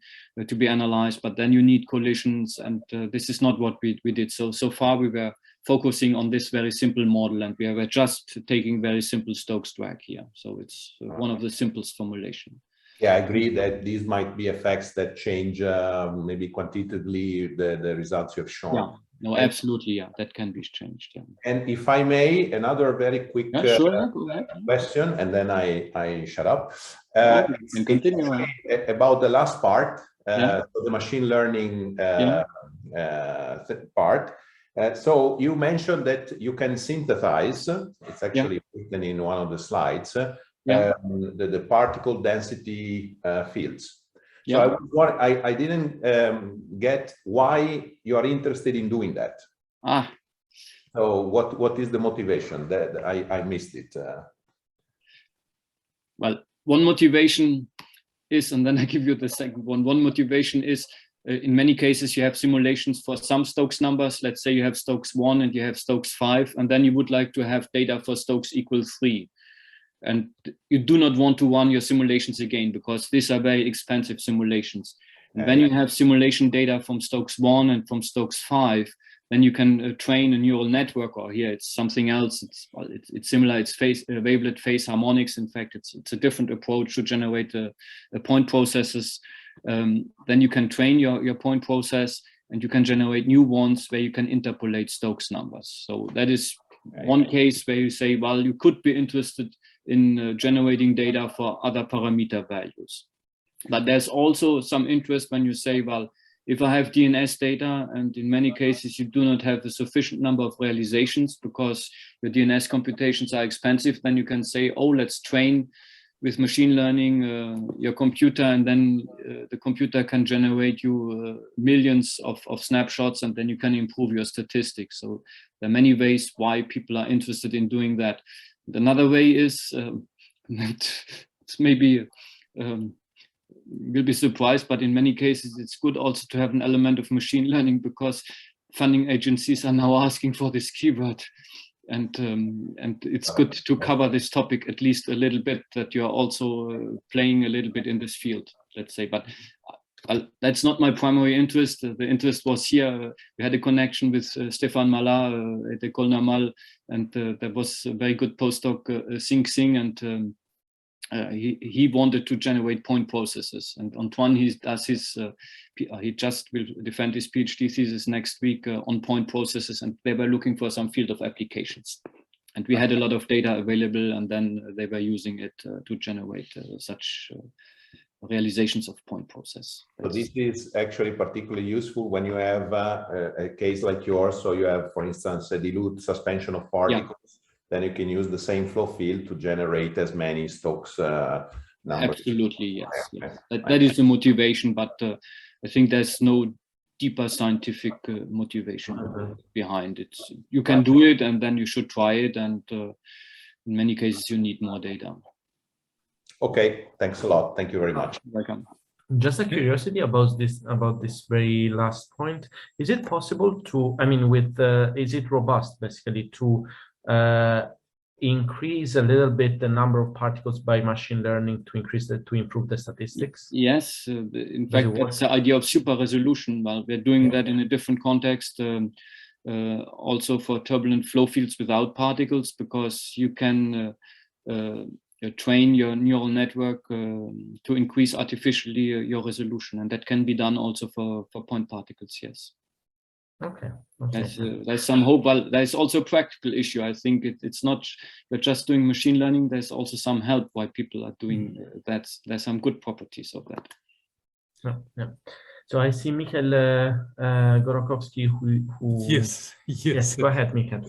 to be analyzed, but then you need collisions, and this is not what we did. So far we were focusing on this very simple model, and we were just taking very simple Stokes drag here. So it's one of the simplest formulation. Yeah, I agree that these might be effects that change maybe quantitatively the results you have shown. Yeah. No, absolutely, yeah, that can be changed. Yeah. And if I may, another very quick question, and then I shut up. Continue. About the last part, so the machine learning part. So you mentioned that you can synthesize. It's actually written in one of the slides. The particle density fields. So I didn't get why you are interested in doing that. So what is the motivation? That I missed it. Well, one motivation is, and then I give you the second one. One motivation is, in many cases, you have simulations for some Stokes numbers. Let's say you have Stokes 1 and you have Stokes 5, and then you would like to have data for Stokes equal 3. And you do not want to run your simulations again, because these are very expensive simulations. And when you have simulation data from Stokes 1 and from Stokes 5, then you can train a neural network, or here it's something else. It's similar. It's wavelet phase harmonics. In fact, it's a different approach to generate the point processes. Then you can train your point process, and you can generate new ones where you can interpolate Stokes numbers. So that is one case where you say, well, you could be interested in generating data for other parameter values. But there's also some interest when you say, well, if I have DNS data, and in many cases you do not have a sufficient number of realizations because your DNS computations are expensive, then you can say, oh, let's train with machine learning your computer, and then the computer can generate you millions of snapshots, and then you can improve your statistics. So there are many ways why people are interested in doing that. And another way is, it's maybe, you'll be surprised, but in many cases it's good also to have an element of machine learning, because funding agencies are now asking for this keyword. And it's good to cover this topic at least a little bit, that you're also playing a little bit in this field, let's say. But that's not my primary interest. The interest was here. We had a connection with Stéphane Malat at École Normale, and there was a very good postdoc, Sing Sing, and he wanted to generate point processes. And Antoine, he does his, he just will defend his PhD thesis next week on point processes, and they were looking for some field of applications. And we had a lot of data available, and then they were using it to generate such realizations of point process. So this is actually particularly useful when you have a case like yours. So you have, for instance, a dilute suspension of particles. Yeah. Then you can use the same flow field to generate as many Stokes numbers. Absolutely, yes. Yes. That is the motivation, but I think there's no deeper scientific motivation behind it. You can do it, and then you should try it, and in many cases you need more data. Okay, thanks a lot. Thank you very much. Welcome. Just a curiosity about this very last point. Is it possible to, I mean, is it robust basically to increase a little bit the number of particles by machine learning to improve the statistics? Yes, in fact, that's the idea of super resolution. Well, we're doing that in a different context, also for turbulent flow fields without particles, because you can train your neural network to increase artificially your resolution, and that can be done also for point particles. Yes. Okay. There's some hope. Well, there's also a practical issue. I think it's not we're just doing machine learning. There's also some help why people are doing that. There's some good properties of that. Yeah. So I see Michael Gorokowski who yes. Go ahead, Michael.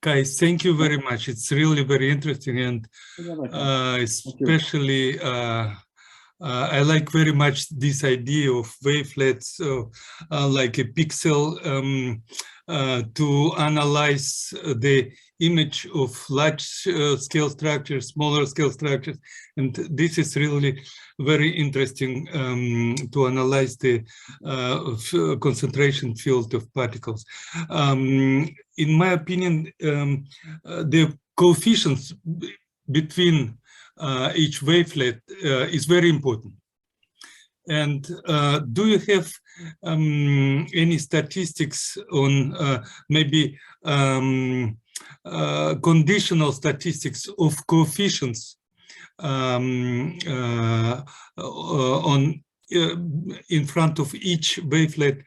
Guys, thank you very much. It's really very interesting, and especially I like very much this idea of wavelets, like a pixel, to analyze the image of large scale structures, smaller scale structures. And this is really very interesting to analyze the concentration field of particles. In my opinion, the coefficients between each wavelet is very important. And do you have any statistics on maybe conditional statistics of coefficients on in front of each wavelet,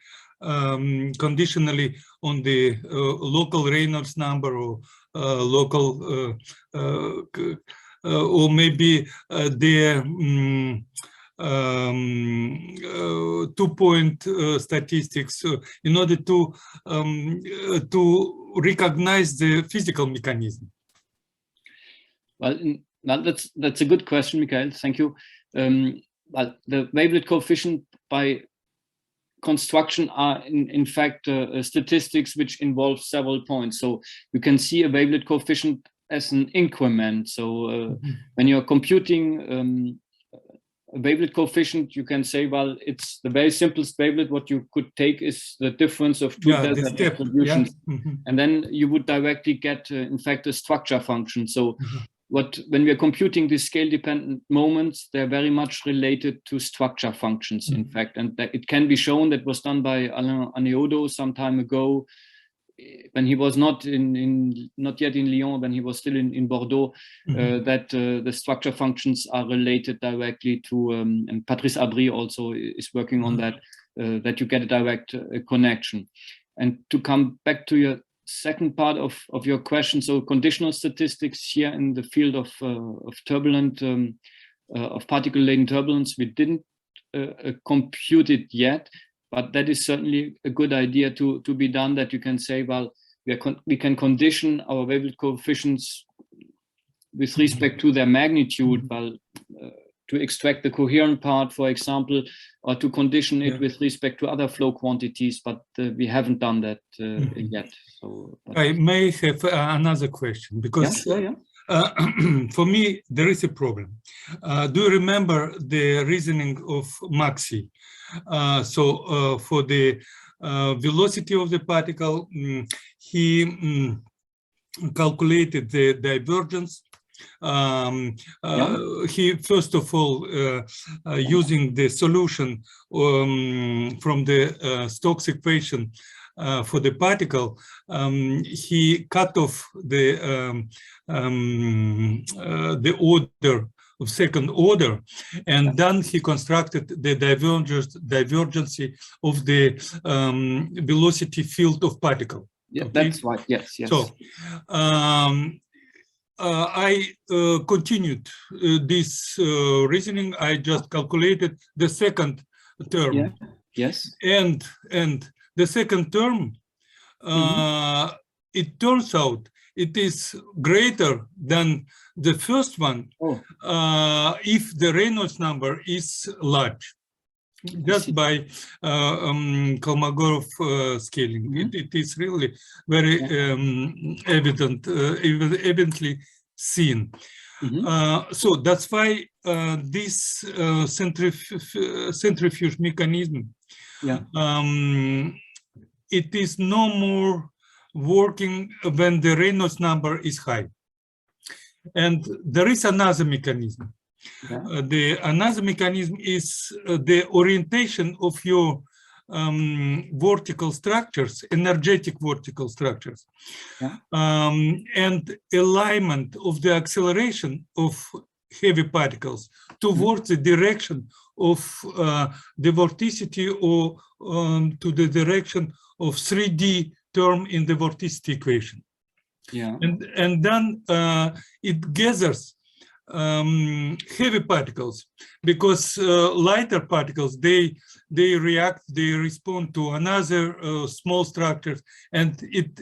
conditionally on the local Reynolds number or local or maybe their 2-point statistics in order to recognize the physical mechanism? Well, that's a good question, Michael. Thank you. Well, the wavelet coefficient by construction are in fact statistics which involve several points. So you can see a wavelet coefficient as an increment. So when you're computing a wavelet coefficient, you can say, well, it's the very simplest wavelet. What you could take is the difference of two delta distributions, and then you would directly get, in fact, a structure function. So when we are computing these scale-dependent moments, they're very much related to structure functions, in fact, and that it can be shown. That was done by Alain Anéodo some time ago, when he was not yet in Lyon, when he was still in Bordeaux, that the structure functions are related directly to, and Patrice Abri also is working on that, that you get a direct connection. And to come back to your second part of your question, so conditional statistics here in the field of turbulent, of particle-laden turbulence, we didn't compute it yet. But that is certainly a good idea to be done, that you can say, well, we can condition our wavelet coefficients with respect to their magnitude, well, to extract the coherent part, for example, or to condition it with respect to other flow quantities, but we haven't done that yet. So, I may have another question, because for me, there is a problem. Do you remember the reasoning of Maxi? For the velocity of the particle, he calculated the divergence. He first of all, using the solution from the Stokes equation for the particle, he cut off the order of second order, and then he constructed the divergence of the velocity field of particle. Yeah, that's right. Yes, yes. So I continued this reasoning. I just calculated the second term. Yeah. Yes. And the second term, it turns out it is greater than the first one if the Reynolds number is large, just by Kolmogorov scaling. It is really very evidently seen. So that's why this centrifuge mechanism, it is no more working when the Reynolds number is high. And there is another mechanism. Another mechanism is the orientation of your vertical structures, energetic vertical structures, and alignment of the acceleration of heavy particles towards the direction of the vorticity, or to the direction of 3D term in the vorticity equation. And then it gathers heavy particles, because lighter particles, they respond to another small structures, and it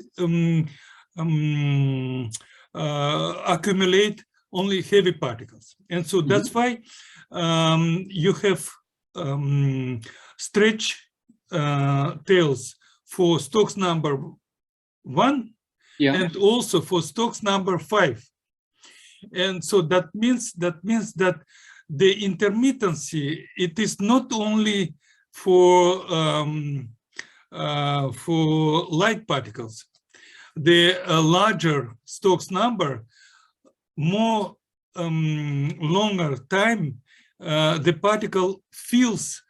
accumulate only heavy particles. And so that's why you have stretch tails for Stokes number 1 and also for Stokes number 5. And so that means that the intermittency, it is not only for light particles. The larger Stokes number, more longer time, the particle feels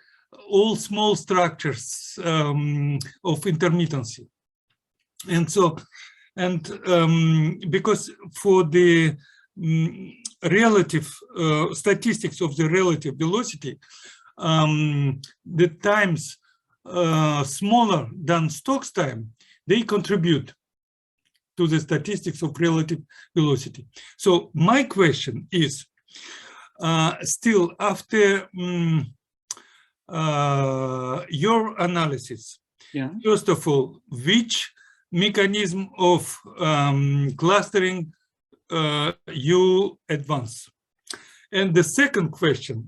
all small structures of intermittency. And so, because for the relative statistics of the relative velocity, the times smaller than Stokes time, they contribute to the statistics of relative velocity. So my question is, still after your analysis, first of all, which mechanism of clustering you advance? And the second question,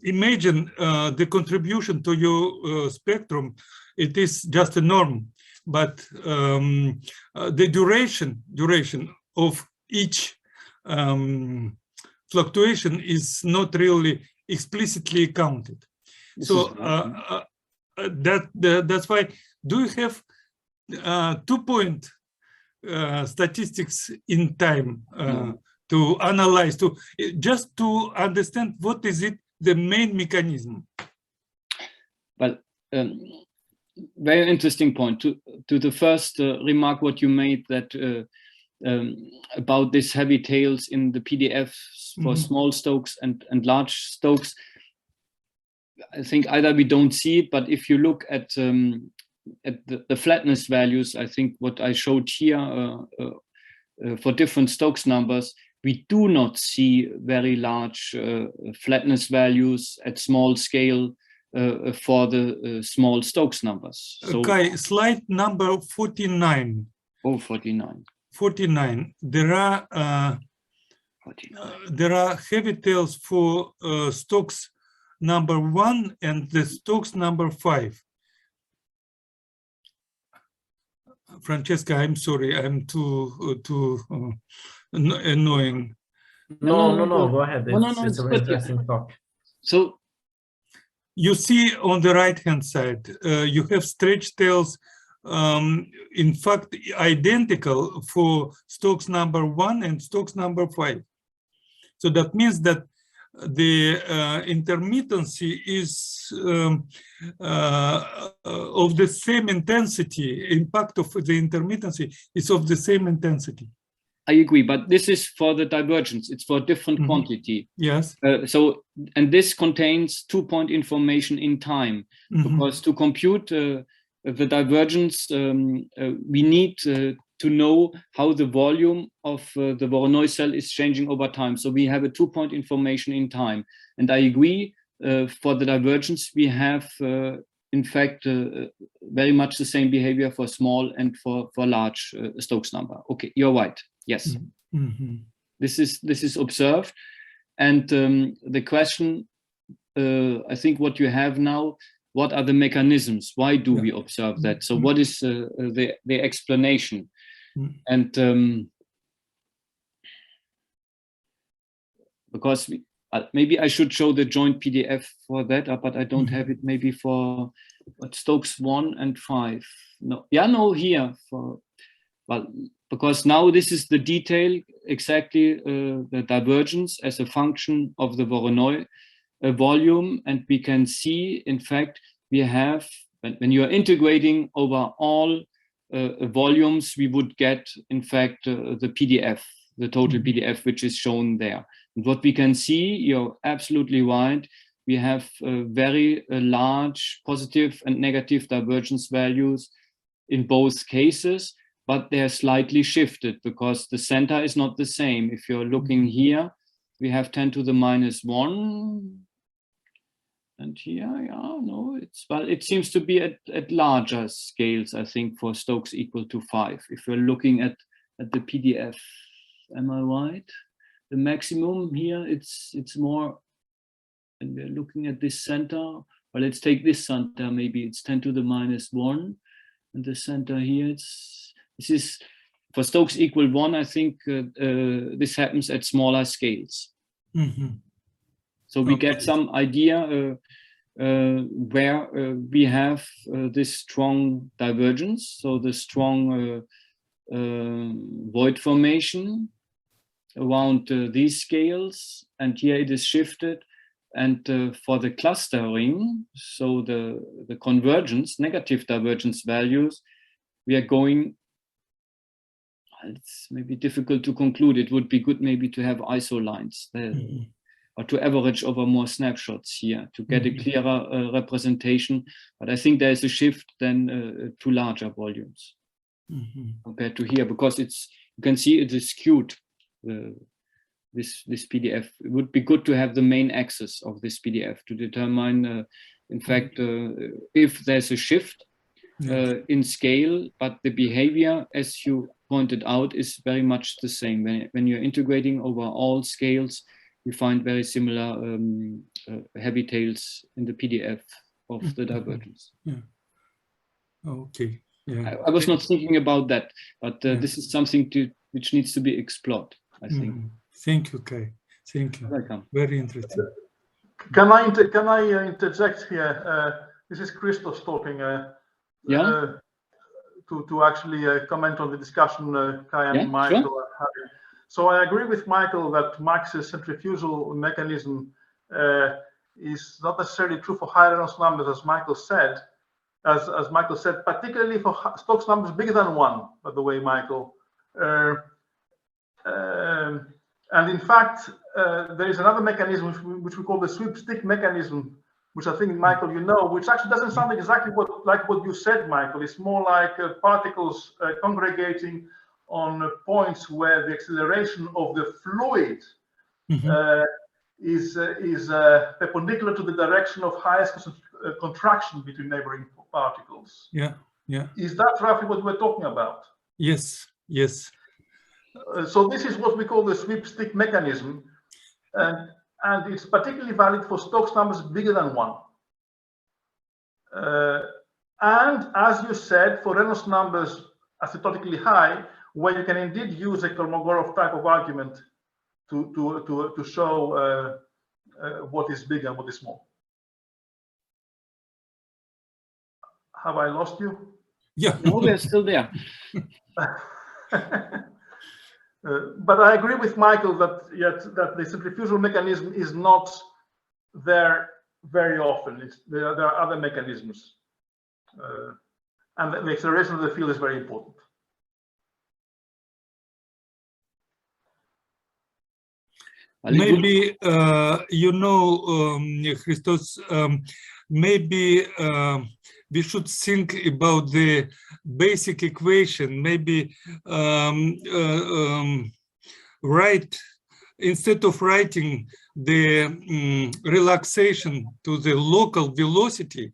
imagine the contribution to your spectrum, it is just a norm, but the duration of each fluctuation is not really explicitly counted. So that's why, do you have 2-point statistics in time to analyze, just to understand what is it, the main mechanism? Well, very interesting point. To the first remark what you made, that about this heavy tails in the PDFs for small Stokes and large Stokes, I think either we don't see it, but if you look at the flatness values, I think what I showed here for different Stokes numbers, we do not see very large flatness values at small scale for the small Stokes numbers. So, okay, slide number 49. Oh, 49. 49. There are heavy tails for Stokes number 1 and the Stokes number 5. Francesca, I'm sorry, I'm too annoying. No, go ahead. It's a very interesting talk. So you see on the right-hand side, you have stretch tails, in fact, identical for Stokes number 1 and Stokes number 5. So that means that the intermittency is of the same intensity. Impact of the intermittency is of the same intensity. I agree, but this is for the divergence. It's for a different quantity. Yes. And this contains 2-point information in time, because to compute the divergence, we need to know how the volume of the Voronoi cell is changing over time. So we have a 2-point information in time. And I agree, for the divergence, we have, in fact, very much the same behavior for small and for large Stokes number. Okay, you're right. Yes, this is observed, and the question, I think, what you have now: what are the mechanisms? Why do we observe that? So, what is the explanation? And because maybe I should show the joint PDF for that, but I don't have it. Maybe for Stokes 1 and 5. No, here for because now this is the detail, exactly the divergence as a function of the Voronoi volume. And we can see, in fact, we have, when you are integrating over all volumes, we would get, in fact, the PDF, the total PDF, which is shown there. And what we can see, you're absolutely right, we have very large positive and negative divergence values in both cases. But they're slightly shifted because the center is not the same. If you're looking here, we have 10 to the minus 1. And here, it seems to be at larger scales, I think, for Stokes equal to 5. If you're looking at the PDF, am I right? The maximum here, it's more, and we're looking at this center. Well, let's take this center, maybe it's 10 to the minus 1. And the center here, this is for Stokes equal 1. I think this happens at smaller scales. So we get some idea where we have this strong divergence. So the strong void formation around these scales, and here it is shifted. And for the clustering, so the convergence, negative divergence values, we are going. It's maybe difficult to conclude. It would be good maybe to have ISO lines or to average over more snapshots here to get a clearer representation. But I think there is a shift then to larger volumes compared to here, because you can see it is skewed, this PDF. It would be good to have the main axis of this PDF to determine, in fact, if there's a shift in scale, but the behavior, as you pointed out, is very much the same. When you're integrating over all scales, you find very similar heavy tails in the PDF of the divergence. Okay. I was not thinking about that, but this is something which needs to be explored, I think. Thank you, Kai. Thank you. Welcome. Very interesting. Can I interject here? This is Christoph talking. To actually comment on the discussion Kai and Michael are having. So I agree with Michael that Max's centrifugal mechanism is not necessarily true for high Reynolds numbers, as Michael said. As Michael said, particularly for Stokes numbers bigger than 1, by the way, Michael. And in fact, there is another mechanism which we call the sweepstick mechanism, which I think, Michael, you know, which actually doesn't sound exactly like what you said, Michael. It's more like particles congregating on points where the acceleration of the fluid is perpendicular to the direction of highest contraction between neighboring particles. Yeah. Is that roughly what we're talking about? Yes. So this is what we call the sweepstake mechanism, and it's particularly valid for Stokes numbers bigger than 1. And as you said, for Reynolds numbers asymptotically high, where you can indeed use a Kolmogorov type of argument to show what is big and what is small. Have I lost you? Yeah. No, we're still there. But I agree with Michael that the centrifugal mechanism is not there very often. There are other mechanisms, and the acceleration of the field is very important. Maybe Christos, maybe we should think about the basic equation. Maybe write, instead of writing the relaxation to the local velocity,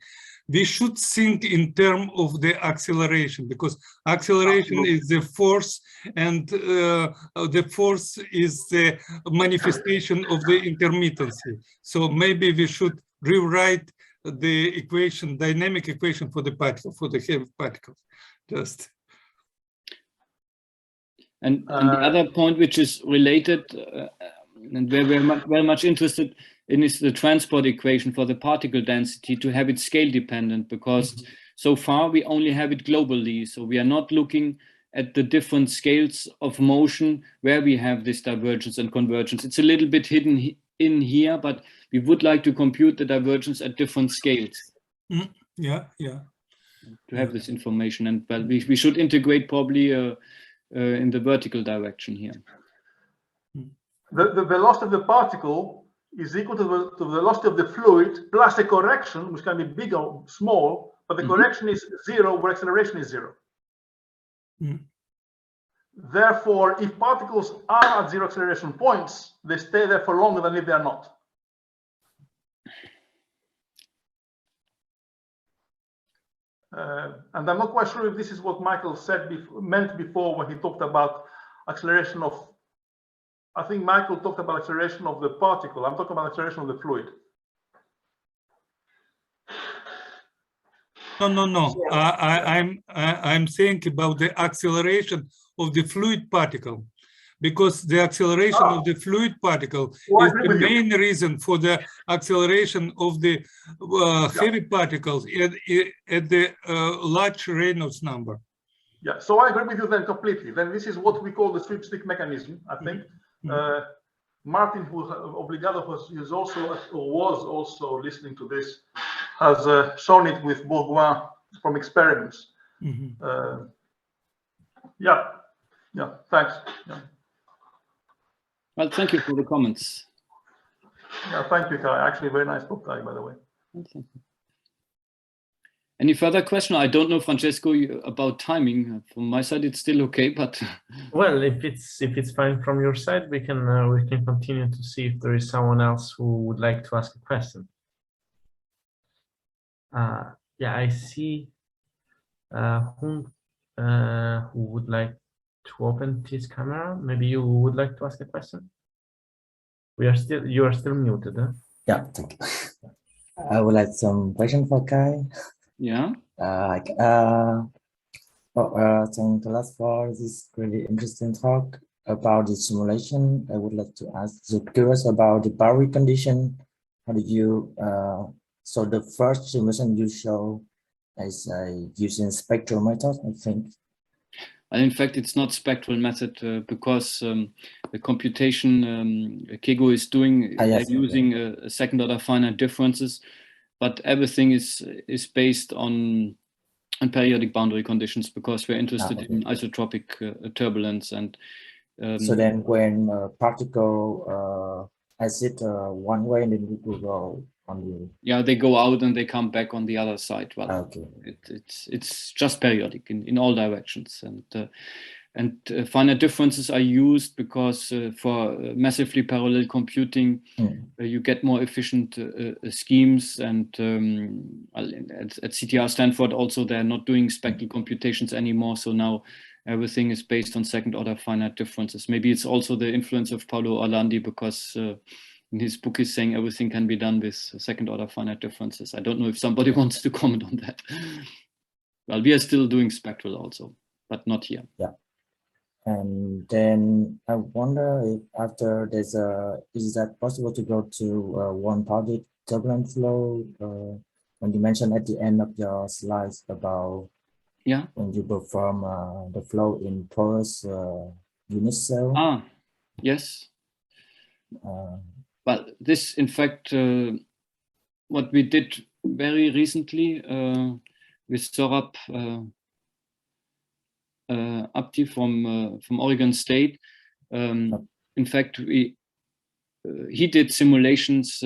we should think in terms of the acceleration, because acceleration is the force, and the force is the manifestation of the intermittency. So maybe we should rewrite the equation, dynamic equation for the particle, for the heavy particles. Just. And the other point, which is related, and where we're very much interested in, is the transport equation for the particle density, to have it scale dependent, because so far we only have it globally. So we are not looking at the different scales of motion where we have this divergence and convergence. It's a little bit hidden in here, but we would like to compute the divergence at different scales. Yeah. To have this information, and well, we should integrate probably in the vertical direction here. The velocity of the particle is equal to the velocity of the fluid plus a correction, which can be big or small, but the correction is 0 where acceleration is 0. Therefore, if particles are at 0 acceleration points, they stay there for longer than if they are not. And I'm not quite sure if this is what Michael meant before when he talked about acceleration of, I think Michael talked about acceleration of the particle. I'm talking about acceleration of the fluid. No. I'm saying about the acceleration of the fluid particle, because the acceleration of the fluid particle is the main reason for the acceleration of the heavy particles at the large Reynolds number. Yeah, so I agree with you then completely. Then this is what we call the sweepstake mechanism, I think. Martin, who Obligado was also listening to this, has shown it with Bourgoin from experiments. Yeah, thanks. Yeah. Well, thank you for the comments. Yeah, thank you, Kai. Actually, very nice book, Kai, by the way. Any further question? I don't know, Francesco, about timing. From my side, it's still okay, but well, if it's fine from your side, we can continue to see if there is someone else who would like to ask a question. Yeah, I see who would like to open his camera. Maybe you would like to ask a question. You are still muted. Huh? Yeah, thank you. I would like some question for Kai. Yeah. Thank you last for this really interesting talk about the simulation. I would like to ask, so curious about the boundary condition. How did you so the first simulation you show is using spectral method, I think. And in fact, it's not spectral method because the computation Kego is doing using a second order finite differences, but everything is based on periodic boundary conditions, because we're interested in isotropic turbulence. And so then when particle exit one way, and then it will go on the they go out and they come back on the other side. Well, it's just periodic in all directions, and finite differences are used because for massively parallel computing you get more efficient schemes, and at CTR Stanford also they're not doing spectral computations anymore, so now everything is based on second-order finite differences. Maybe it's also the influence of Paolo Orlandi, because in his book he's saying everything can be done with second-order finite differences. I don't know if somebody wants to comment on that. Well, we are still doing spectral also, but not here. Yeah. And then I wonder if after there's is that possible to go to one-party turbulent flow? When you mentioned at the end of your slides about when you perform the flow in porous unit cell. Ah, yes. But this, in fact, what we did very recently with Saurabh Apti from Oregon State. In fact, he did simulations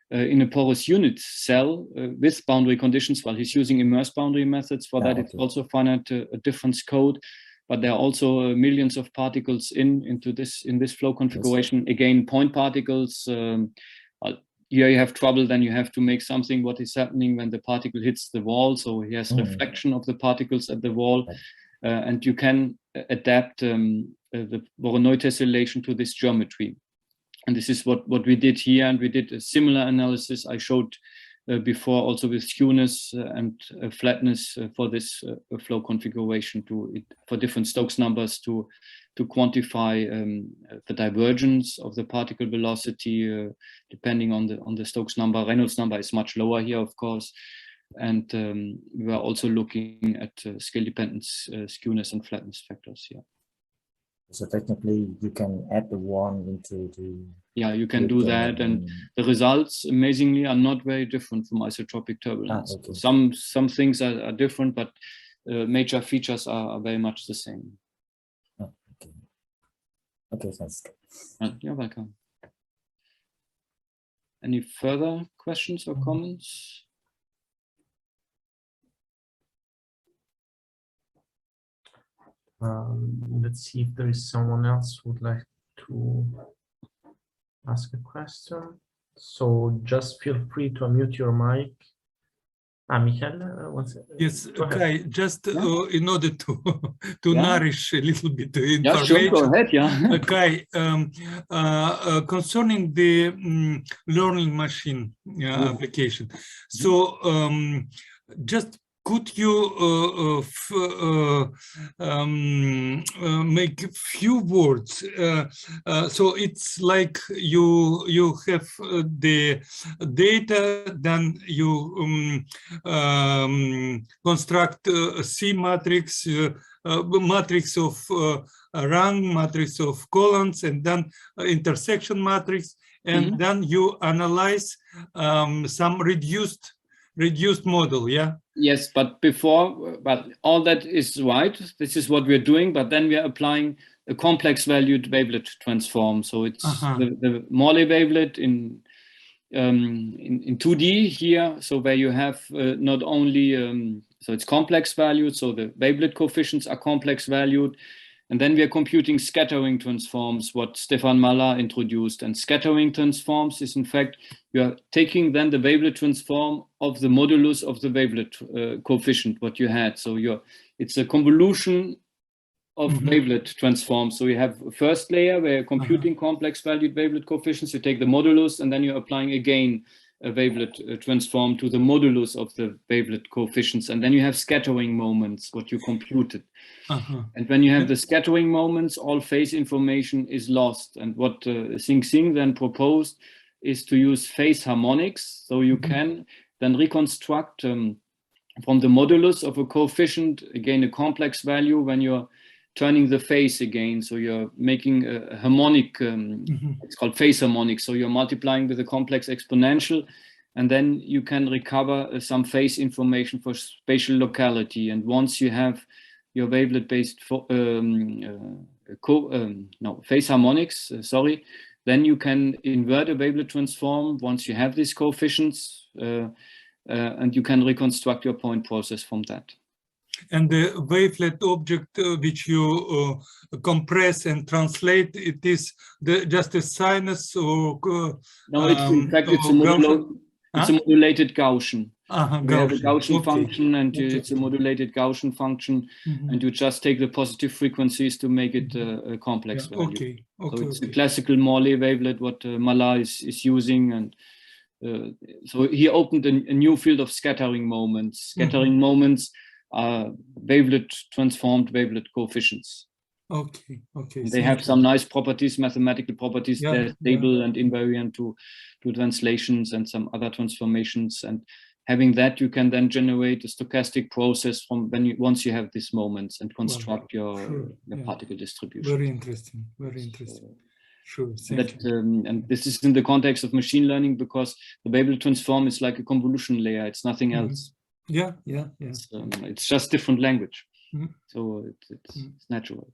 in a porous unit cell with boundary conditions. While he's using immersed boundary methods for that, it's also finite difference code. But there are also millions of particles into this flow configuration. Yes. Again, point particles. Here you have trouble. Then you have to make something. What is happening when the particle hits the wall? So he has reflection of the particles at the wall, and you can adapt the Voronoi tessellation to this geometry. And this is what we did here, and we did a similar analysis I showed before, also with skewness and flatness for this flow configuration for different Stokes numbers to quantify the divergence of the particle velocity depending on the Stokes number. Reynolds number is much lower here, of course, and we were also looking at scale dependent skewness and flatness factors here. So technically, you can add the one into the... Yeah, you can do that, and the results, amazingly, are not very different from isotropic turbulence. Okay. Some things are different, but major features are very much the same. Oh, okay. Okay, thanks. You're welcome. Any further questions or comments? Let's see if there is someone else who would like to ask a question. So just feel free to unmute your mic. Michael, yes, okay, just in order to nourish a little bit the information. Yeah, sure, go ahead, Okay, concerning the learning machine application. So just could you make a few words? So it's like you have the data, then you construct a C matrix, matrix of rank, matrix of columns, and then intersection matrix, and then you analyze some reduced model, yeah? Yes, but all that is right. This is what we're doing, but then we are applying a complex valued wavelet transform. So it's the Morley wavelet in 2D here. So where you have not only, so it's complex valued, so the wavelet coefficients are complex valued. And then we are computing scattering transforms, what Stefan Mahler introduced. And scattering transforms is, in fact, you are taking then the wavelet transform of the modulus of the wavelet coefficient, what you had. So it's a convolution of wavelet transforms. So you have a first layer where you're computing complex valued wavelet coefficients. You take the modulus, and then you're applying again a wavelet transform to the modulus of the wavelet coefficients. And then you have scattering moments, what you computed. And when you have the scattering moments, all phase information is lost. And what Xing then proposed is to use phase harmonics. So you can then reconstruct from the modulus of a coefficient, again, a complex value when you're turning the phase again. So you're making a harmonic, it's called phase harmonics. So you're multiplying with a complex exponential, and then you can recover some phase information for spatial locality. And once you have your wavelet-based phase harmonics, then you can invert a wavelet transform once you have these coefficients, and you can reconstruct your point process from that. And the wavelet object which you compress and translate, it is just a sinus or no, it's in fact it's a modulated Gaussian. We have a Gaussian function, and Okay. it's a modulated Gaussian function, and you just take the positive frequencies to make it a complex value. Okay. So it's a classical Morley wavelet what Mala is using, and so he opened a new field of scattering moments. Scattering moments are wavelet transformed wavelet coefficients. Okay. They have some nice properties, mathematical properties. They're stable and invariant to translations and some other transformations. And having that, you can then generate a stochastic process from once you have these moments and construct your particle distribution. Very interesting. Very interesting. Sure. And this is in the context of machine learning, because the wavelet transform is like a convolution layer. It's nothing else. It's just different language. So it's natural.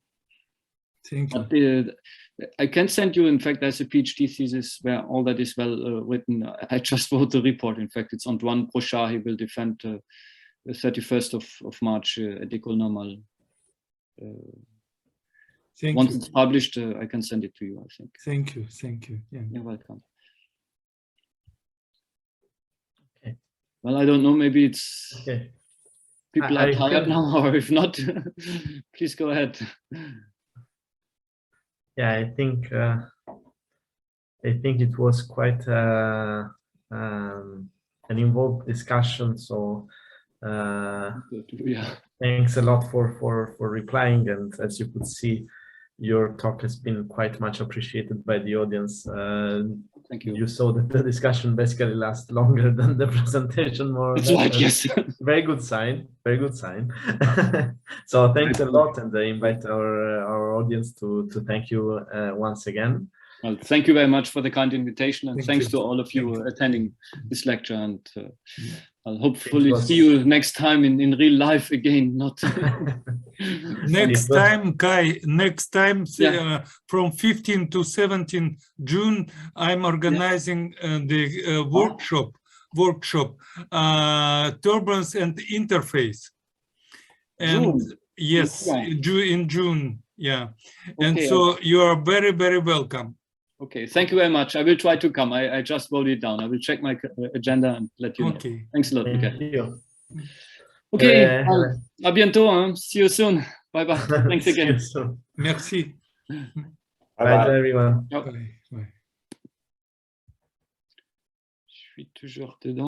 Thank you. But I can send you, in fact, there's a PhD thesis where all that is well written. I just wrote the report. In fact, it's Antoine Brochard. He will defend the 31st of March at École Normale. Once it's published, I can send it to you, I think. Thank you. Yeah. You're welcome. Okay. Well, I don't know, maybe it's people are tired now, or if not, please go ahead. Yeah, I think it was quite an involved discussion. So thanks a lot for replying. And as you could see, your talk has been quite much appreciated by the audience. Thank you. You saw that the discussion basically lasts longer than the presentation, more or less. That's right, yes. Very good sign. Very good sign. So thanks a lot, and I invite our audience to thank you once again. Well, thank you very much for the kind invitation, and thanks to all of you attending this lecture. And I'll hopefully see you next time in real life again. Not next time, Kai. Next time, from 15 to 17 June, I'm organizing the workshop, turbulence and interface. And yes, in June. Yeah, and so you are very, very welcome. Okay, thank you very much. I will try to come. I just wrote it down. I will check my agenda and let you know. Thanks a lot, Miguel. Okay, à bientôt. Hein? See you soon. Bye bye. Thanks again. Merci. Bye everyone. Je suis toujours dedans.